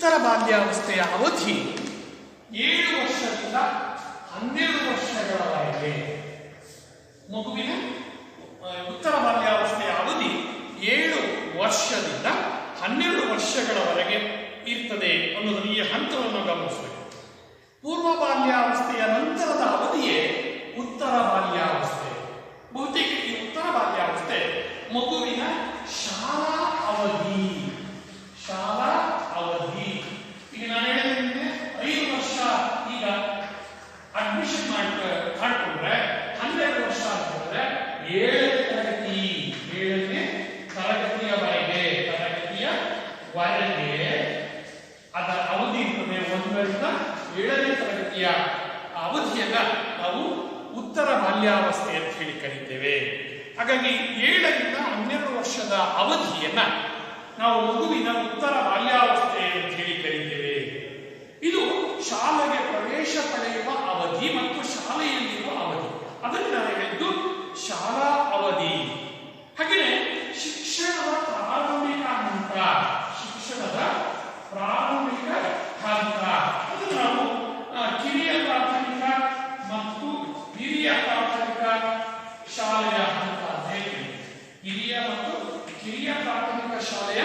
ಉತ್ತರ ಬಾಲ್ಯಾವಸ್ಥೆಯ ಅವಧಿ 7 ವರ್ಷದಿಂದ 12 ವರ್ಷಗಳವರೆಗೆ. ಮಗುವಿನ ಉತ್ತರ ಬಾಲ್ಯಾವಸ್ಥೆಯ ಅವಧಿ 7 ವರ್ಷದಿಂದ 12 ವರ್ಷಗಳವರೆಗೆ ಇರ್ತದೆ ಅನ್ನೋದನ್ನು ಈ ಹಂತವನ್ನು ಗಮನಿಸಬೇಕು. ಪೂರ್ವ ಬಾಲ್ಯಾವಸ್ಥೆಯ ನಂತರದ ಅವಧಿಯೇ ಉತ್ತರ ಬಾಲ್ಯಾವಸ್ಥೆ. ಬಹುತೇಕ ಈ ಉತ್ತರ ಬಾಲ್ಯಾವಸ್ಥೆ ಮಗುವಿನ ಶಾಲಾ ಅವಧಿ. ಈಗ ನಾನು ಹೇಳಿದ್ರೆ 5 ವರ್ಷ ಈಗ ಅಡ್ಮಿಷನ್ ಮಾಡ್ಕೊಂಡ್ರೆ 12 ವರ್ಷ ಅಂತಂದ್ರೆ 7ನೇ ತರಗತಿಯವರೆಗೆ ಅದರ ಅವಧಿ ಇರ್ತದೆ. 1ರಿಂದ 7ನೇ ತರಗತಿಯ ಅವಧಿಯನ್ನ ನಾವು ಉತ್ತರ ಬಾಲ್ಯಾವಸ್ಥೆ ಅಂತ ಹೇಳಿ ಕರೀತೇವೆ. ಹಾಗಾಗಿ 7ರಿಂದ 12 ವರ್ಷದ ಅವಧಿಯನ್ನ ನಾವು ಮಗುವಿನ ಉತ್ತರ ಬಾಲ್ಯಾವಸ್ಥೆ ಅಂತ ಹೇಳಿ ಕರೀತೇವೆ. ಇದು ಶಾಲೆಗೆ ಪ್ರವೇಶ ಪಡೆಯುವ ಅವಧಿ ಮತ್ತು ಶಾಲೆಯಲ್ಲಿರುವ ಅವಧಿ. ಅದನ್ನು ನಾನು ಹೇಳಿದ್ದು ಶಾಲಾ ಅವಧಿ. ಹಾಗೆಯೇ ಶಿಕ್ಷಣದ ಪ್ರಾರಂಭಿಕ ಹಂತ ಅದನ್ನು ನಾವು ಕಿರಿಯ ಪ್ರಾಥಮಿಕ ಮತ್ತು ಹಿರಿಯ ಪ್ರಾಥಮಿಕ ಶಾಲೆಯ ಹಂತ ಅಂತ ಹೇಳ್ತೀವಿ. ಹಿರಿಯ ಮತ್ತು ಕಿರಿಯ ಪ್ರಾಥಮಿಕ ಶಾಲೆಯ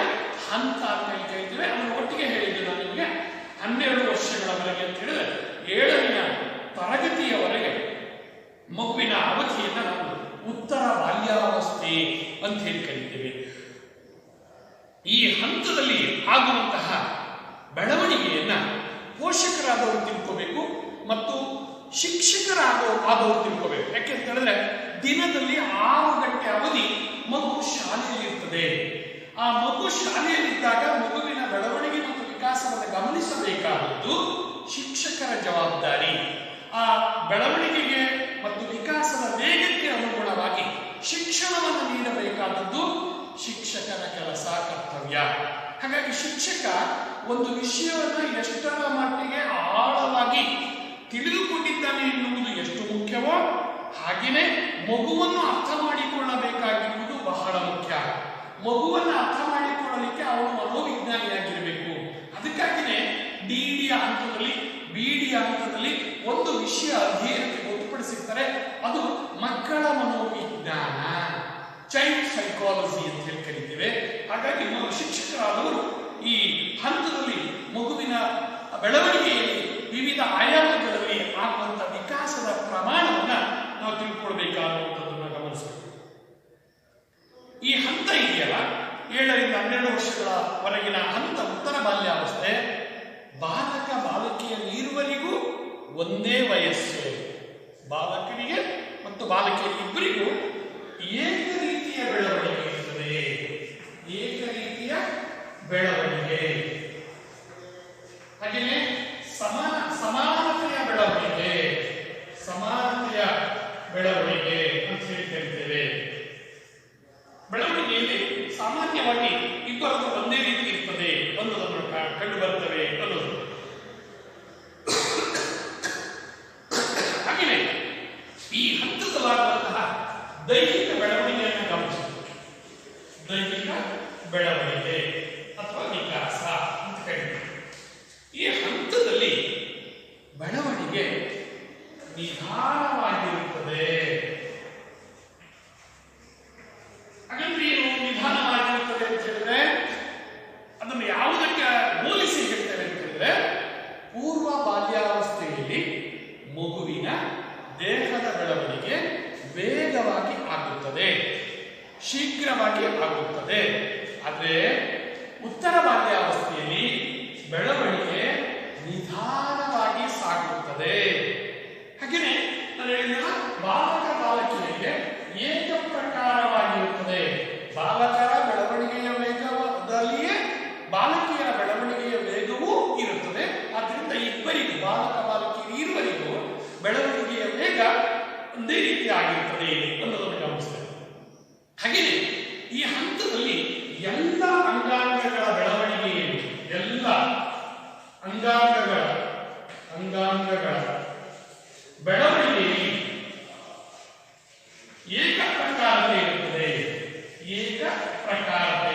ಹಂತ ಅಂತ ಕರಿತೇವೆ. ಅದನ್ನು ಒಟ್ಟಿಗೆ ಹೇಳಿದ್ದೆ ನಾನು ನಿಮಗೆ 12 ವರ್ಷಗಳವರೆಗೆ ಅಂತ ಹೇಳಿದ್ರೆ 7ನೇ ತರಗತಿಯವರೆಗೆ ಮಗುವಿನ ಅವಧಿಯನ್ನು ನಾವು ಉತ್ತರ ಬಾಲ್ಯಾವಸ್ಥೆ ಅಂತ ಹೇಳಿ ಕರಿತೇವೆ. ಈ ಹಂತದಲ್ಲಿ ಆಗುವಂತಹ ಬೆಳವಣಿಗೆಯನ್ನ ಪೋಷಕರಾದವರು ತಿಳ್ಕೋಬೇಕು ಮತ್ತು ಶಿಕ್ಷಕರಾದವರು ತಿಳ್ಕೋಬೇಕು. ಯಾಕೆಂತ ಹೇಳಿದ್ರೆ ದಿನದಲ್ಲಿ 6 ಗಂಟೆ ಅವಧಿ ಮಗು ಶಾಲೆಯಲ್ಲಿ ಇರ್ತದೆ. ಆ ಮಗು ಶಾಲೆಯಲ್ಲಿದ್ದಾಗ ಮಗುವಿನ ಬೆಳವಣಿಗೆ ಮತ್ತು ವಿಕಾಸವನ್ನು ಗಮನಿಸಬೇಕಾದದ್ದು ಶಿಕ್ಷಕರ ಜವಾಬ್ದಾರಿ. ಆ ಬೆಳವಣಿಗೆಗೆ ಮತ್ತು ವಿಕಾಸದ ವೇಗಕ್ಕೆ ಅನುಗುಣವಾಗಿ ಶಿಕ್ಷಣವನ್ನು ನೀಡಬೇಕಾದದ್ದು ಶಿಕ್ಷಕನ ಕೆಲಸ, ಕರ್ತವ್ಯ. ಹಾಗಾಗಿ ಶಿಕ್ಷಕ ಒಂದು ವಿಷಯವನ್ನು ಎಷ್ಟರ ಮಟ್ಟಿಗೆ ಆಳವಾಗಿ ತಿಳಿದುಕೊಂಡಿದ್ದಾನೆ ಎನ್ನುವುದು ಎಷ್ಟು ಮುಖ್ಯವೋ ಹಾಗೆಯೇ ಮಗುವನ್ನು ಅರ್ಥ ಮಾಡಿಕೊಳ್ಳಬೇಕಾಗಿರುವುದು ಬಹಳ ಮುಖ್ಯ. ಮಗುವನ್ನು ಅರ್ಥ ಮಾಡಿಕೊಳ್ಳಲಿಕ್ಕೆ ಅವನು ಮನೋವಿಜ್ಞಾನಿಯಾಗಿರಬೇಕು. ಅದಕ್ಕಾಗಿಯೇ ಡಿಡಿಯ ಹಂತದಲ್ಲಿ ಬಿಡಿಯ ಹಂತದಲ್ಲಿ ಒಂದು ವಿಷಯ ಅಧ್ಯಯನಕ್ಕೆ ಗೊತ್ತುಪಡಿಸಿರ್ತಾರೆ. ಅದು ಮಕ್ಕಳ ಮನೋವಿಜ್ಞಾನ, ಚೈಲ್ಡ್ ಸೈಕಾಲಜಿ ಅಂತ ಹೇಳಿ ಕರೀತೇವೆ. ಹಾಗಾಗಿ ಶಿಕ್ಷಕರಾದವರು ಈ ಹಂತದಲ್ಲಿ ಮಗುವಿನ ಬೆಳವಣಿಗೆಯಲ್ಲಿ ವಿವಿಧ ಆಯಾಮಗಳಲ್ಲಿ ಆಗುವಂತ ವಿಕಾಸದ ಪ್ರಮಾಣವನ್ನ ನಾವು ತಿಳ್ಕೊಳ್ಬೇಕಾಗುವಂಥದ್ದನ್ನು ಗಮನಿಸಬೇಕು. ಈ ಹಂತ ಇದೆಯಲ್ಲ 7ರಿಂದ 12 ವರ್ಷಗಳವರೆಗಿನ ಹಂತ ಉತ್ತರ ಬಾಲ್ಯಾವಸ್ಥೆ. ಬಾಲಕ ಬಾಲಕಿಯರಿರುವರಿಗೂ ಒಂದೇ ವಯಸ್ಸು. ಬಾಲಕರಿಗೆ ಮತ್ತು ಬಾಲಕಿಯರಿಬ್ಬರಿಗೂ ಏಕ ರೀತಿಯ ಬೆಳವಣಿಗೆ ಇರುತ್ತದೆ. ಏಕರೀತಿಯ ಬೆಳವಣಿಗೆ, ಹಾಗೆಯೇ ಸಮಾನತೆಯ ಬೆಳವಣಿಗೆ ಅಂತ ಹೇಳಿ ಕರೀತೇವೆ. ಬೆಳವಣಿಗೆಯಲ್ಲಿ ಸಾಮಾನ್ಯವಾಗಿ ಇಬ್ಬರದು ಒಂದೇ ರೀತಿ ಇರ್ತದೆ ಅನ್ನೋದನ್ನು ಕಂಡು ಬರ್ತವೆ ಅನ್ನೋದು. ಹಾಗೆಯೇ ಈ ಹಂತದಲ್ಲಾಗುವಂತಹ ದೈಹಿಕ ಬೆಳವಣಿಗೆಯನ್ನು ಗಮನಿಸಬೇಕು. ದೈಹಿಕ ಬೆಳವಣಿಗೆ ಅಥವಾ ವಿಕಾಸ ಅಂತ ಕರೀತೀವಿ. ಈ ಹಂತದಲ್ಲಿ ಬೆಳವಣಿಗೆ ನಿಧಾನವಾಗಿರುತ್ತದೆ. ಹಾಗಂದ್ರೆ ಏನು ನಿಧಾನವಾಗಿರುತ್ತದೆ ಅಂತ ಹೇಳಿದ್ರೆ ಅದನ್ನು ಯಾವುದಕ್ಕೆ ಹೋಲಿಸಿ ಹೇಳ್ತೇವೆ ಅಂತ ಹೇಳಿದ್ರೆ ಪೂರ್ವ ಬಾಲ್ಯಾವಸ್ಥೆಯಲ್ಲಿ ಮಗುವಿನ ದೇಹದ ಬೆಳವಣಿಗೆ ವೇಗವಾಗಿ ಆಗುತ್ತದೆ, ಶೀಘ್ರವಾಗಿ ಆಗುತ್ತದೆ. ಆದರೆ ಉತ್ತರ ಬಾಲ್ಯಾವಸ್ಥೆಯಲ್ಲಿ ಬೆಳವಣಿಗೆ ನಿಧಾನವಾಗಿ ಸಾಗುತ್ತದೆ. ಹಾಗೆಯೇ ನಾನು ಹೇಳಿದ ಬಾಲಕ ಬಾಲಕಿಯರಿಗೆ ಏಕ ಪ್ರಕಾರವಾಗಿರುತ್ತದೆ. ಬಾಲಕರ ಬೆಳವಣಿಗೆಯ ವೇಗದಲ್ಲಿಯೇ ಬಾಲಕಿಯರ ಬೆಳವಣಿಗೆಯ ವೇಗವೂ ಇರುತ್ತದೆ. ಆದ್ದರಿಂದ ಇಬ್ಬರಿಗೂ ಬಾಲಕ ಬಾಲಕಿಯರು ಇರುವರಿಗೂ ಬೆಳವಣಿಗೆಯ ವೇಗ ಒಂದೇ ರೀತಿ ಆಗಿರುತ್ತದೆ ಅನ್ನೋದನ್ನು ಗಮನಿಸ್ತೇವೆ. ಹಾಗೆಯೇ ಈ ಹಂತದಲ್ಲಿ ಎಲ್ಲ ಅಂಗಾಂಗಗಳ ಬೆಳವಣಿಗೆ ಏನು, ಎಲ್ಲ ಅಂಗಾಂಗಗಳ ಬೆಳವಣಿಗೆಯಲ್ಲಿ ಏಕ ಪ್ರಕಾರತೆ ಇರುತ್ತದೆ. ಏಕ ಪ್ರಕಾರತೆ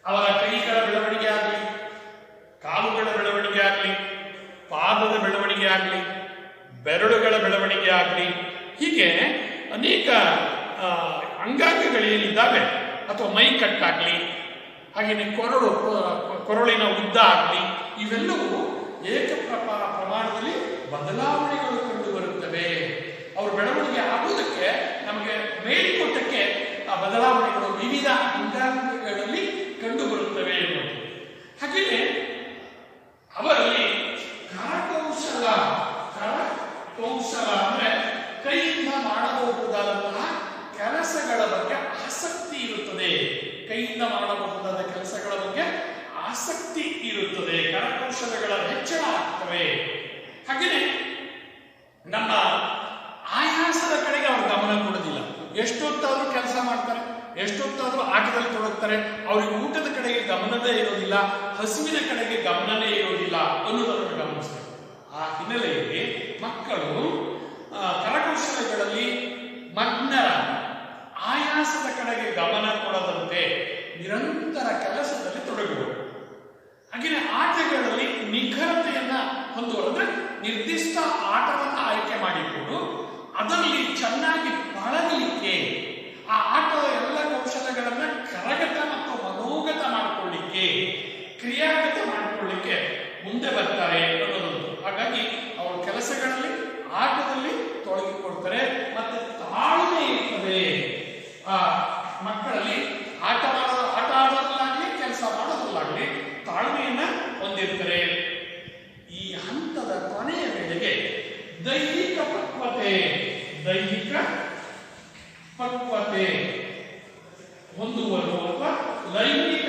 ಅವರ ಕೈಗಳ ಬೆಳವಣಿಗೆ ಆಗಲಿ, ಹೀಗೆ ಅನೇಕ ಅಂಗಾಂಗಗಳೇನಿದ್ದಾವೆ ಅಥವಾ ಮೈ ಕಟ್ಟಾಗಲಿ, ಹಾಗೆಯೇ ಕೊರಳಿನ ಉದ್ದ ಆಗಲಿ, ಇವೆಲ್ಲವೂ ಪ್ರಮಾಣದಲ್ಲಿ ಬದಲಾವಣೆಗಳು ಕಂಡು ಬರುತ್ತವೆ. ಅವ್ರ ಬೆಳವಣಿಗೆ ಆಗುವುದಕ್ಕೆ ನಮಗೆ ಮೇಲ್ನೋಟಕ್ಕೆ ಆ ಬದಲಾವಣೆಗಳು ವಿವಿಧ ಅಂಗಾಂಗಗಳಲ್ಲಿ ಕಂಡು ಬರುತ್ತವೆ ಎನ್ನುವುದು. ಹಾಗೆಯೇ ಅವರಲ್ಲಿ ಕರಕೌಶಲ ಅಂದ್ರೆ ಕೈಯಿಂದ ಮಾಡಬಹುದಾದಂತಹ ಕೆಲಸಗಳ ಬಗ್ಗೆ ಆಸಕ್ತಿ ಇರುತ್ತದೆ. ಕೈಯಿಂದ ಮಾಡಬಹುದಾದ ಕೆಲಸಗಳ ಬಗ್ಗೆ ಆಸಕ್ತಿ ಇರುತ್ತದೆ. ಕರಕೌಶಲಗಳ ಹೆಚ್ಚಳ ಆಗ್ತವೆ. ಹಾಗೆಯೇ ನಮ್ಮ ಆಯಾಸದ ಕಡೆಗೆ ಅವರು ಗಮನ ಕೊಡೋದಿಲ್ಲ. ಎಷ್ಟೊತ್ತಾದ್ರೂ ಕೆಲಸ ಮಾಡ್ತಾರೆ, ಎಷ್ಟೊತ್ತಾದ್ರೂ ಆಟದಲ್ಲಿ ತೊಡಗ್ತಾರೆ. ಅವ್ರಿಗೆ ಊಟದ ಕಡೆಗೆ ಗಮನವೇ ಇರೋದಿಲ್ಲ, ಹಸುವಿನ ಕಡೆಗೆ ಗಮನವೇ ಇರೋದಿಲ್ಲ ಅನ್ನೋದನ್ನು ಗಮನಿಸ್ತಾರೆ. ಆ ಹಿನ್ನೆಲೆಯಲ್ಲಿ ಮಕ್ಕಳು ಕರಕೌಶಲಗಳಲ್ಲಿ ಮಗ್ನರ ಆಯಾಸದ ಕಡೆಗೆ ಗಮನ ಕೊಡದಂತೆ ನಿರಂತರ ಕೆಲಸದಲ್ಲಿ ತೊಡಗುವರು. ಹಾಗೆಯೇ ಆಟಗಳಲ್ಲಿ ನಿಖರತೆಯನ್ನ ಹೊಂದುವರು. ಅಂದ್ರೆ ನಿರ್ದಿಷ್ಟ ಆಟವನ್ನು ಆಯ್ಕೆ ಮಾಡಿಕೊಂಡು ಅದರಲ್ಲಿ ಚೆನ್ನಾಗಿ ಪಳಗಲಿಕ್ಕೆ, ಆ ಆಟದ ಎಲ್ಲ ಕೌಶಲಗಳನ್ನ ಕರಗತ ಮತ್ತು ಮನೋಗತ ಮಾಡಿಕೊಳ್ಳಿಕ್ಕೆ, ಕ್ರಿಯಾಗತ ಮಾಡಿಕೊಳ್ಳಿಕ್ಕೆ ಮುಂದೆ ಬರ್ತಾರೆ ಅನ್ನೋದೊಂದು. ಹಾಗಾಗಿ ಅವರ ಕೆಲಸಗಳಲ್ಲಿ ಆಟದಲ್ಲಿ ತೊಡಗಿಕೊಳ್ತಾರೆ. ಮತ್ತೆ ತಾಳ್ಮೆ ಇರ್ತದೆ ಆ ಮಕ್ಕಳಲ್ಲಿ. ಆಟ ಆಡೋದಲ್ಲಾಗ್ಲಿ ಕೆಲಸ ಮಾಡೋದಲ್ಲಾಗ್ಲಿ ತಾಳ್ಮೆಯನ್ನ ಹೊಂದಿರ್ತಾರೆ. ಈ ಹಂತದ ಕೊನೆಯ ವೇಳೆಗೆ ದೈಹಿಕ ಪಕ್ವತೆ ಹೊಂದುವರು ಅಥವಾ ಲೈಂಗಿಕ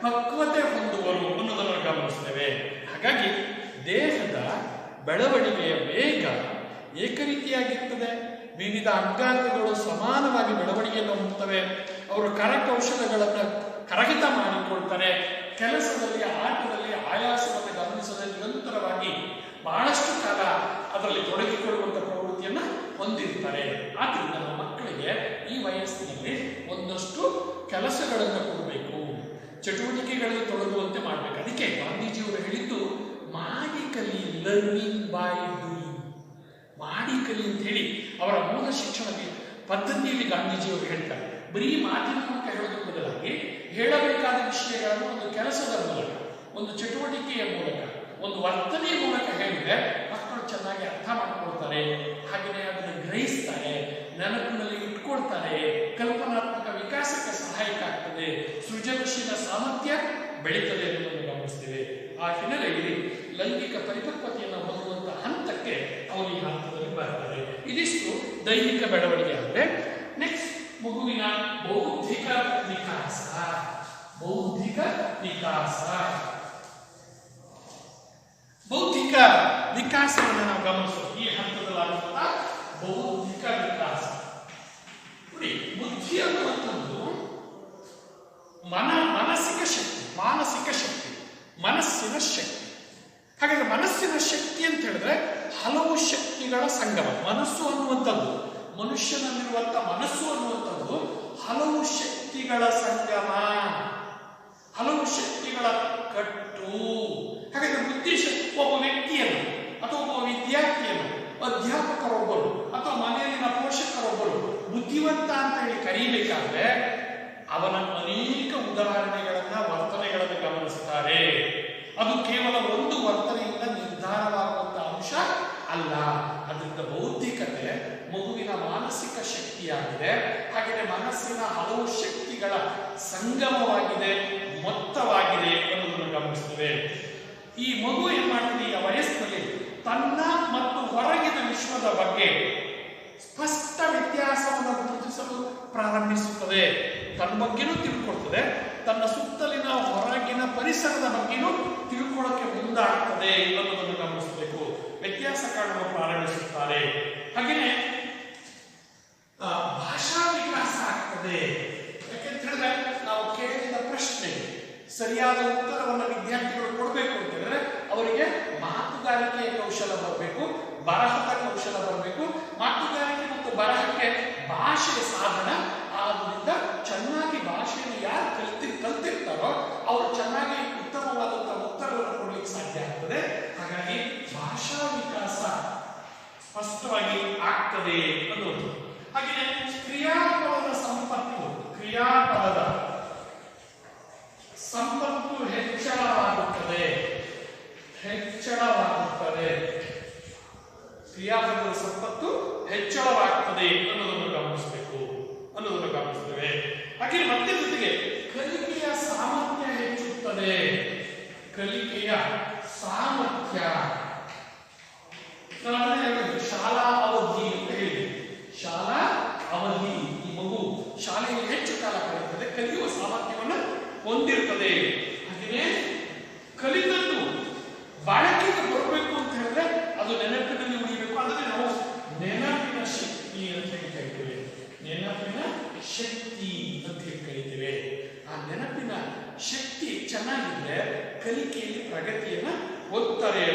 ಪಕ್ವತೆ ಹೊಂದುವರು ಅನ್ನೋದನ್ನು ಗಮನಿಸ್ತೇವೆ. ಹಾಗಾಗಿ ದೇಹದ ಬೆಳವಣಿಗೆಯ ವೇಗ ಏಕರೀತಿಯಾಗಿರ್ತದೆ. ವಿವಿಧ ಅಂಗಾಂಗಗಳು ಸಮಾನವಾಗಿ ಬೆಳವಣಿಗೆಯನ್ನು ಹೊಂದುತ್ತವೆ. ಅವರು ಕರಕೌಶಲಗಳನ್ನು ಕರಗತ ಮಾಡಿಕೊಳ್ತಾರೆ. ಕೆಲಸದಲ್ಲಿ, ಆಟದಲ್ಲಿ ಆಯಾಸವನ್ನು ಗಮನಿಸದೆ ನಿರಂತರವಾಗಿ ಬಹಳಷ್ಟು ಕಾಲ ಅದರಲ್ಲಿ ತೊಡಗಿಕೊಳ್ಳುವಂಥ ಪ್ರವೃತ್ತಿಯನ್ನು ಹೊಂದಿರ್ತಾರೆ. ಆದ್ದರಿಂದ ನಮ್ಮ ಮಕ್ಕಳಿಗೆ ಈ ವಯಸ್ಸಿನಲ್ಲಿ ಒಂದಷ್ಟು ಕೆಲಸಗಳನ್ನು ಕೊಡಬೇಕು, ಚಟುವಟಿಕೆಗಳಲ್ಲಿ ತೊಡಗುವಂತೆ ಮಾಡಬೇಕು. ಅದಕ್ಕೆ ಗಾಂಧೀಜಿಯವರು ಹೇಳಿದ್ದು ಮಾಡಿ ಕಲಿ, ಲರ್ನಿಂಗ್ ಬೈ ಡೂಯಿಂಗ್. ಮಾಡಿ ಕಲಿ ಅಂತ ಹೇಳಿ ಅವರ ಮೂಲ ಶಿಕ್ಷಣ ಪದ್ಧತಿಯಲ್ಲಿ ಗಾಂಧೀಜಿಯವರು ಹೇಳ್ತಾರೆ. ಬರೀ ಮಾತಿನ ಮೂಲಕ ಹೇಳೋದ್ರ ಬದಲಾಗಿ ಹೇಳಬೇಕಾದ ವಿಷಯಗಳನ್ನು ಒಂದು ಕೆಲಸದ ಮೂಲಕ, ಒಂದು ಚಟುವಟಿಕೆಯ ಮೂಲಕ, ಒಂದು ವರ್ತನೆಯ ಮೂಲಕ ಹೇಳಿದ್ರೆ ಮಕ್ಕಳು ಚೆನ್ನಾಗಿ ಅರ್ಥ ಮಾಡಿಕೊಳ್ತಾರೆ. ಹಾಗೆಯೇ ಅದನ್ನು ಗ್ರಹಿಸ್ತಾರೆ, ನೆನಪಿನಲ್ಲಿ ಇಟ್ಕೊಳ್ತಾರೆ. ಕಲ್ಪನಾತ್ಮಕ ವಿಕಾಸಕ್ಕೆ ಸಹಾಯಕ ಆಗ್ತದೆ. ಸೃಜನಶೀಲ ಸಾಮರ್ಥ್ಯ ಬೆಳೀತದೆ ಎನ್ನುವುದನ್ನು ಗಮನಿಸ್ತೇವೆ. ಆ ಹಿನ್ನೆಲೆಯಲ್ಲಿ ಲೈಂಗಿಕ ಪರಿಪಕ್ವತೆಯನ್ನು ಹೊಂದುವಂತಹ ಹಂತಕ್ಕೆ ಅವರು ಈ ಹಂತದಲ್ಲಿ ಬರ್ತಾರೆ. ಇದಿಷ್ಟು ದೈಹಿಕ ಬೆಳವಣಿಗೆ. ಅಂದರೆ ನೆಕ್ಸ್ಟ್ ಮಗುವಿನ ಬೌದ್ಧಿಕ ವಿಕಾಸ. ಬೌದ್ಧಿಕ ವಿಕಾಸವನ್ನು ನಾವು ಗಮನಿಸೋದು ಈ ಹಂತದಲ್ಲಾಗುತ್ತಾ ಬೌದ್ಧಿಕ ವಿಕಾಸ. ನೋಡಿ, ಬುದ್ಧಿ ಅನ್ನುವಂಥದ್ದು ಮನಸ್ಸಿನ ಶಕ್ತಿ. ಹಾಗಾದ್ರೆ ಮನಸ್ಸಿನ ಶಕ್ತಿ ಅಂತ ಹೇಳಿದ್ರೆ ಹಲವು ಶಕ್ತಿಗಳ ಸಂಗಮ. ಮನಸ್ಸು ಅನ್ನುವಂಥದ್ದು, ಮನುಷ್ಯನಲ್ಲಿರುವಂಥ ಮನಸ್ಸು ಅನ್ನುವಂಥದ್ದು ಹಲವು ಶಕ್ತಿಗಳ ಸಂಗಮ, ಹಲವು ಶಕ್ತಿಗಳ ಕಟ್ಟು. ಹಾಗಾದ್ರೆ ಬುದ್ಧಿಶಕ್ತಿ ಒಬ್ಬ ವ್ಯಕ್ತಿಯನ್ನು ಅಥವಾ ಒಬ್ಬ ವಿದ್ಯಾರ್ಥಿಯನ್ನು ಅಧ್ಯಾಪಕರೊಬ್ಬರು ಅಥವಾ ಮನೆಯಲ್ಲಿನ ಪೋಷಕರೊಬ್ಬರು ಬುದ್ಧಿವಂತ ಅಂತ ಹೇಳಿ ಕರೀಬೇಕಾದ್ರೆ ಅವನ ಅನೇಕ ಉದಾಹರಣೆಗಳನ್ನ, ವರ್ತನೆಗಳನ್ನು ಗಮನಿಸ್ತಾರೆ. ಅದು ಕೇವಲ ಒಂದು ವರ್ತನೆಯಿಂದ ನಿರ್ಧಾರವಾಗುವಂತಹ ಅಂಶ ಅಲ್ಲ. ಅದರಿಂದ ಬೌದ್ಧಿಕತೆ ಮಗುವಿನ ಮಾನಸಿಕ ಶಕ್ತಿಯಾಗಿದೆ. ಹಾಗೆಯೇ ಮನಸ್ಸಿನ ಹಲವು ಶಕ್ತಿಗಳ ಸಂಗಮವಾಗಿದೆ, ಮೊತ್ತವಾಗಿದೆ ಅನ್ನೋದನ್ನು ಗಮನಿಸ್ತೇವೆ. ಈ ಮಗು ಏನ್ ಮಾಡ್ತೀನಿ, ಆ ವಯಸ್ಸಿನಲ್ಲಿ ತನ್ನ ಮತ್ತು ಹೊರಗಿನ ವಿಶ್ವದ ಬಗ್ಗೆ ಸ್ಪಷ್ಟ ವ್ಯತ್ಯಾಸವನ್ನು ಗುರುತಿಸಲು ಪ್ರಾರಂಭಿಸುತ್ತದೆ. ತನ್ನ ಬಗ್ಗೆನೂ ತಿಳ್ಕೊಳ್ತದೆ, ತನ್ನ ಸುತ್ತಲಿನ ಹೊರಗಿನ ಪರಿಸರದ ಬಗ್ಗೆನೂ ತಿಳ್ಕೊಳ್ಳೋಕೆ ಮುಂದಾಗ್ತದೆ ಅನ್ನೋದನ್ನು ಗಮನಿಸಬೇಕು. ವ್ಯತ್ಯಾಸ ಕಾಣಲು ಪ್ರಾರಂಭಿಸುತ್ತಾರೆ. ಹಾಗೆಯೇ ಭಾಷಾ ವಿಕಾಸ ಆಗ್ತದೆ. ಯಾಕೆಂತ ಹೇಳಿದ್ರೆ ನಾವು ಕೇಳಿದ ಪ್ರಶ್ನೆ ಸರಿಯಾದ ಉತ್ತರವನ್ನು ವಿದ್ಯಾರ್ಥಿಗಳು ಕೊಡಬೇಕು ಅಂತ ಹೇಳಿದ್ರೆ ಅವರಿಗೆ ಮಾತುಗಾರಿಕೆಯ ಕೌಶಲ ಬರಬೇಕು, ಬರಹದ ಕೌಶಲ ಬರಬೇಕು. ಮಾತುಗಾರಿಕೆ ಮತ್ತು ಬರಹಕ್ಕೆ ಭಾಷೆಯ ಸಾಧನ. ಆದ್ದರಿಂದ ಚೆನ್ನಾಗಿ ಭಾಷೆಯನ್ನು ಯಾರು ಕಲ್ತಿರ್ತಾರೋ ಅವರು ಚೆನ್ನಾಗಿ ಉತ್ತಮವಾಗಿ ಸ್ಪಷ್ಟವಾಗಿ ಆಗ್ತದೆ ಅನ್ನೋದು. ಹಾಗೆಯೇ ಕ್ರಿಯಾಪದದ ಸಂಪತ್ತು ಹೆಚ್ಚಳವಾಗುತ್ತದೆ. ಕ್ರಿಯಾಪದದ ಸಂಪತ್ತು ಹೆಚ್ಚಳವಾಗ್ತದೆ ಅನ್ನೋದನ್ನು ಗಮನಿಸ್ತೇವೆ. ಹಾಗೆ ಮತ್ತೆ ಜೊತೆಗೆ ಕಲಿಕೆಯ ಸಾಮರ್ಥ್ಯ ಹೆಚ್ಚುತ್ತದೆ. ಶಾಲಾ ಅವಧಿ ಅಂತ ಹೇಳಿ, ಶಾಲಾ ಅವಧಿ, ಈ ಮಗು ಶಾಲೆಯಲ್ಲಿ ಹೆಚ್ಚು ಕಾಲ ಕಳೆಯುತ್ತದೆ, ಕಲಿಯುವ ಸಾಮರ್ಥ್ಯವನ್ನು ಹೊಂದಿರುತ್ತದೆ. ಹಾಗೆಯೇ ಕಲಿತದ್ದು ಬಾಳಕೆಗೆ ಬರಬೇಕು ಅಂತ ಹೇಳಿದ್ರೆ ಅದು ನೆನಪಿನಲ್ಲಿ ಉಳಿಯಬೇಕು. ಅದಕ್ಕೆ ನಾವು ನೆನಪಿನ ಶಕ್ತಿ ಅಂತ ಹೇಳಿ ಕರಿತೇವೆ. ಆ ನೆನಪಿನ ಶಕ್ತಿ ಚೆನ್ನಾಗಿದ್ರೆ ಕಲಿಕೆಯಲ್ಲಿ ಪ್ರಗತಿಯನ್ನ ಹೊಂದುತ್ತಾರೆ.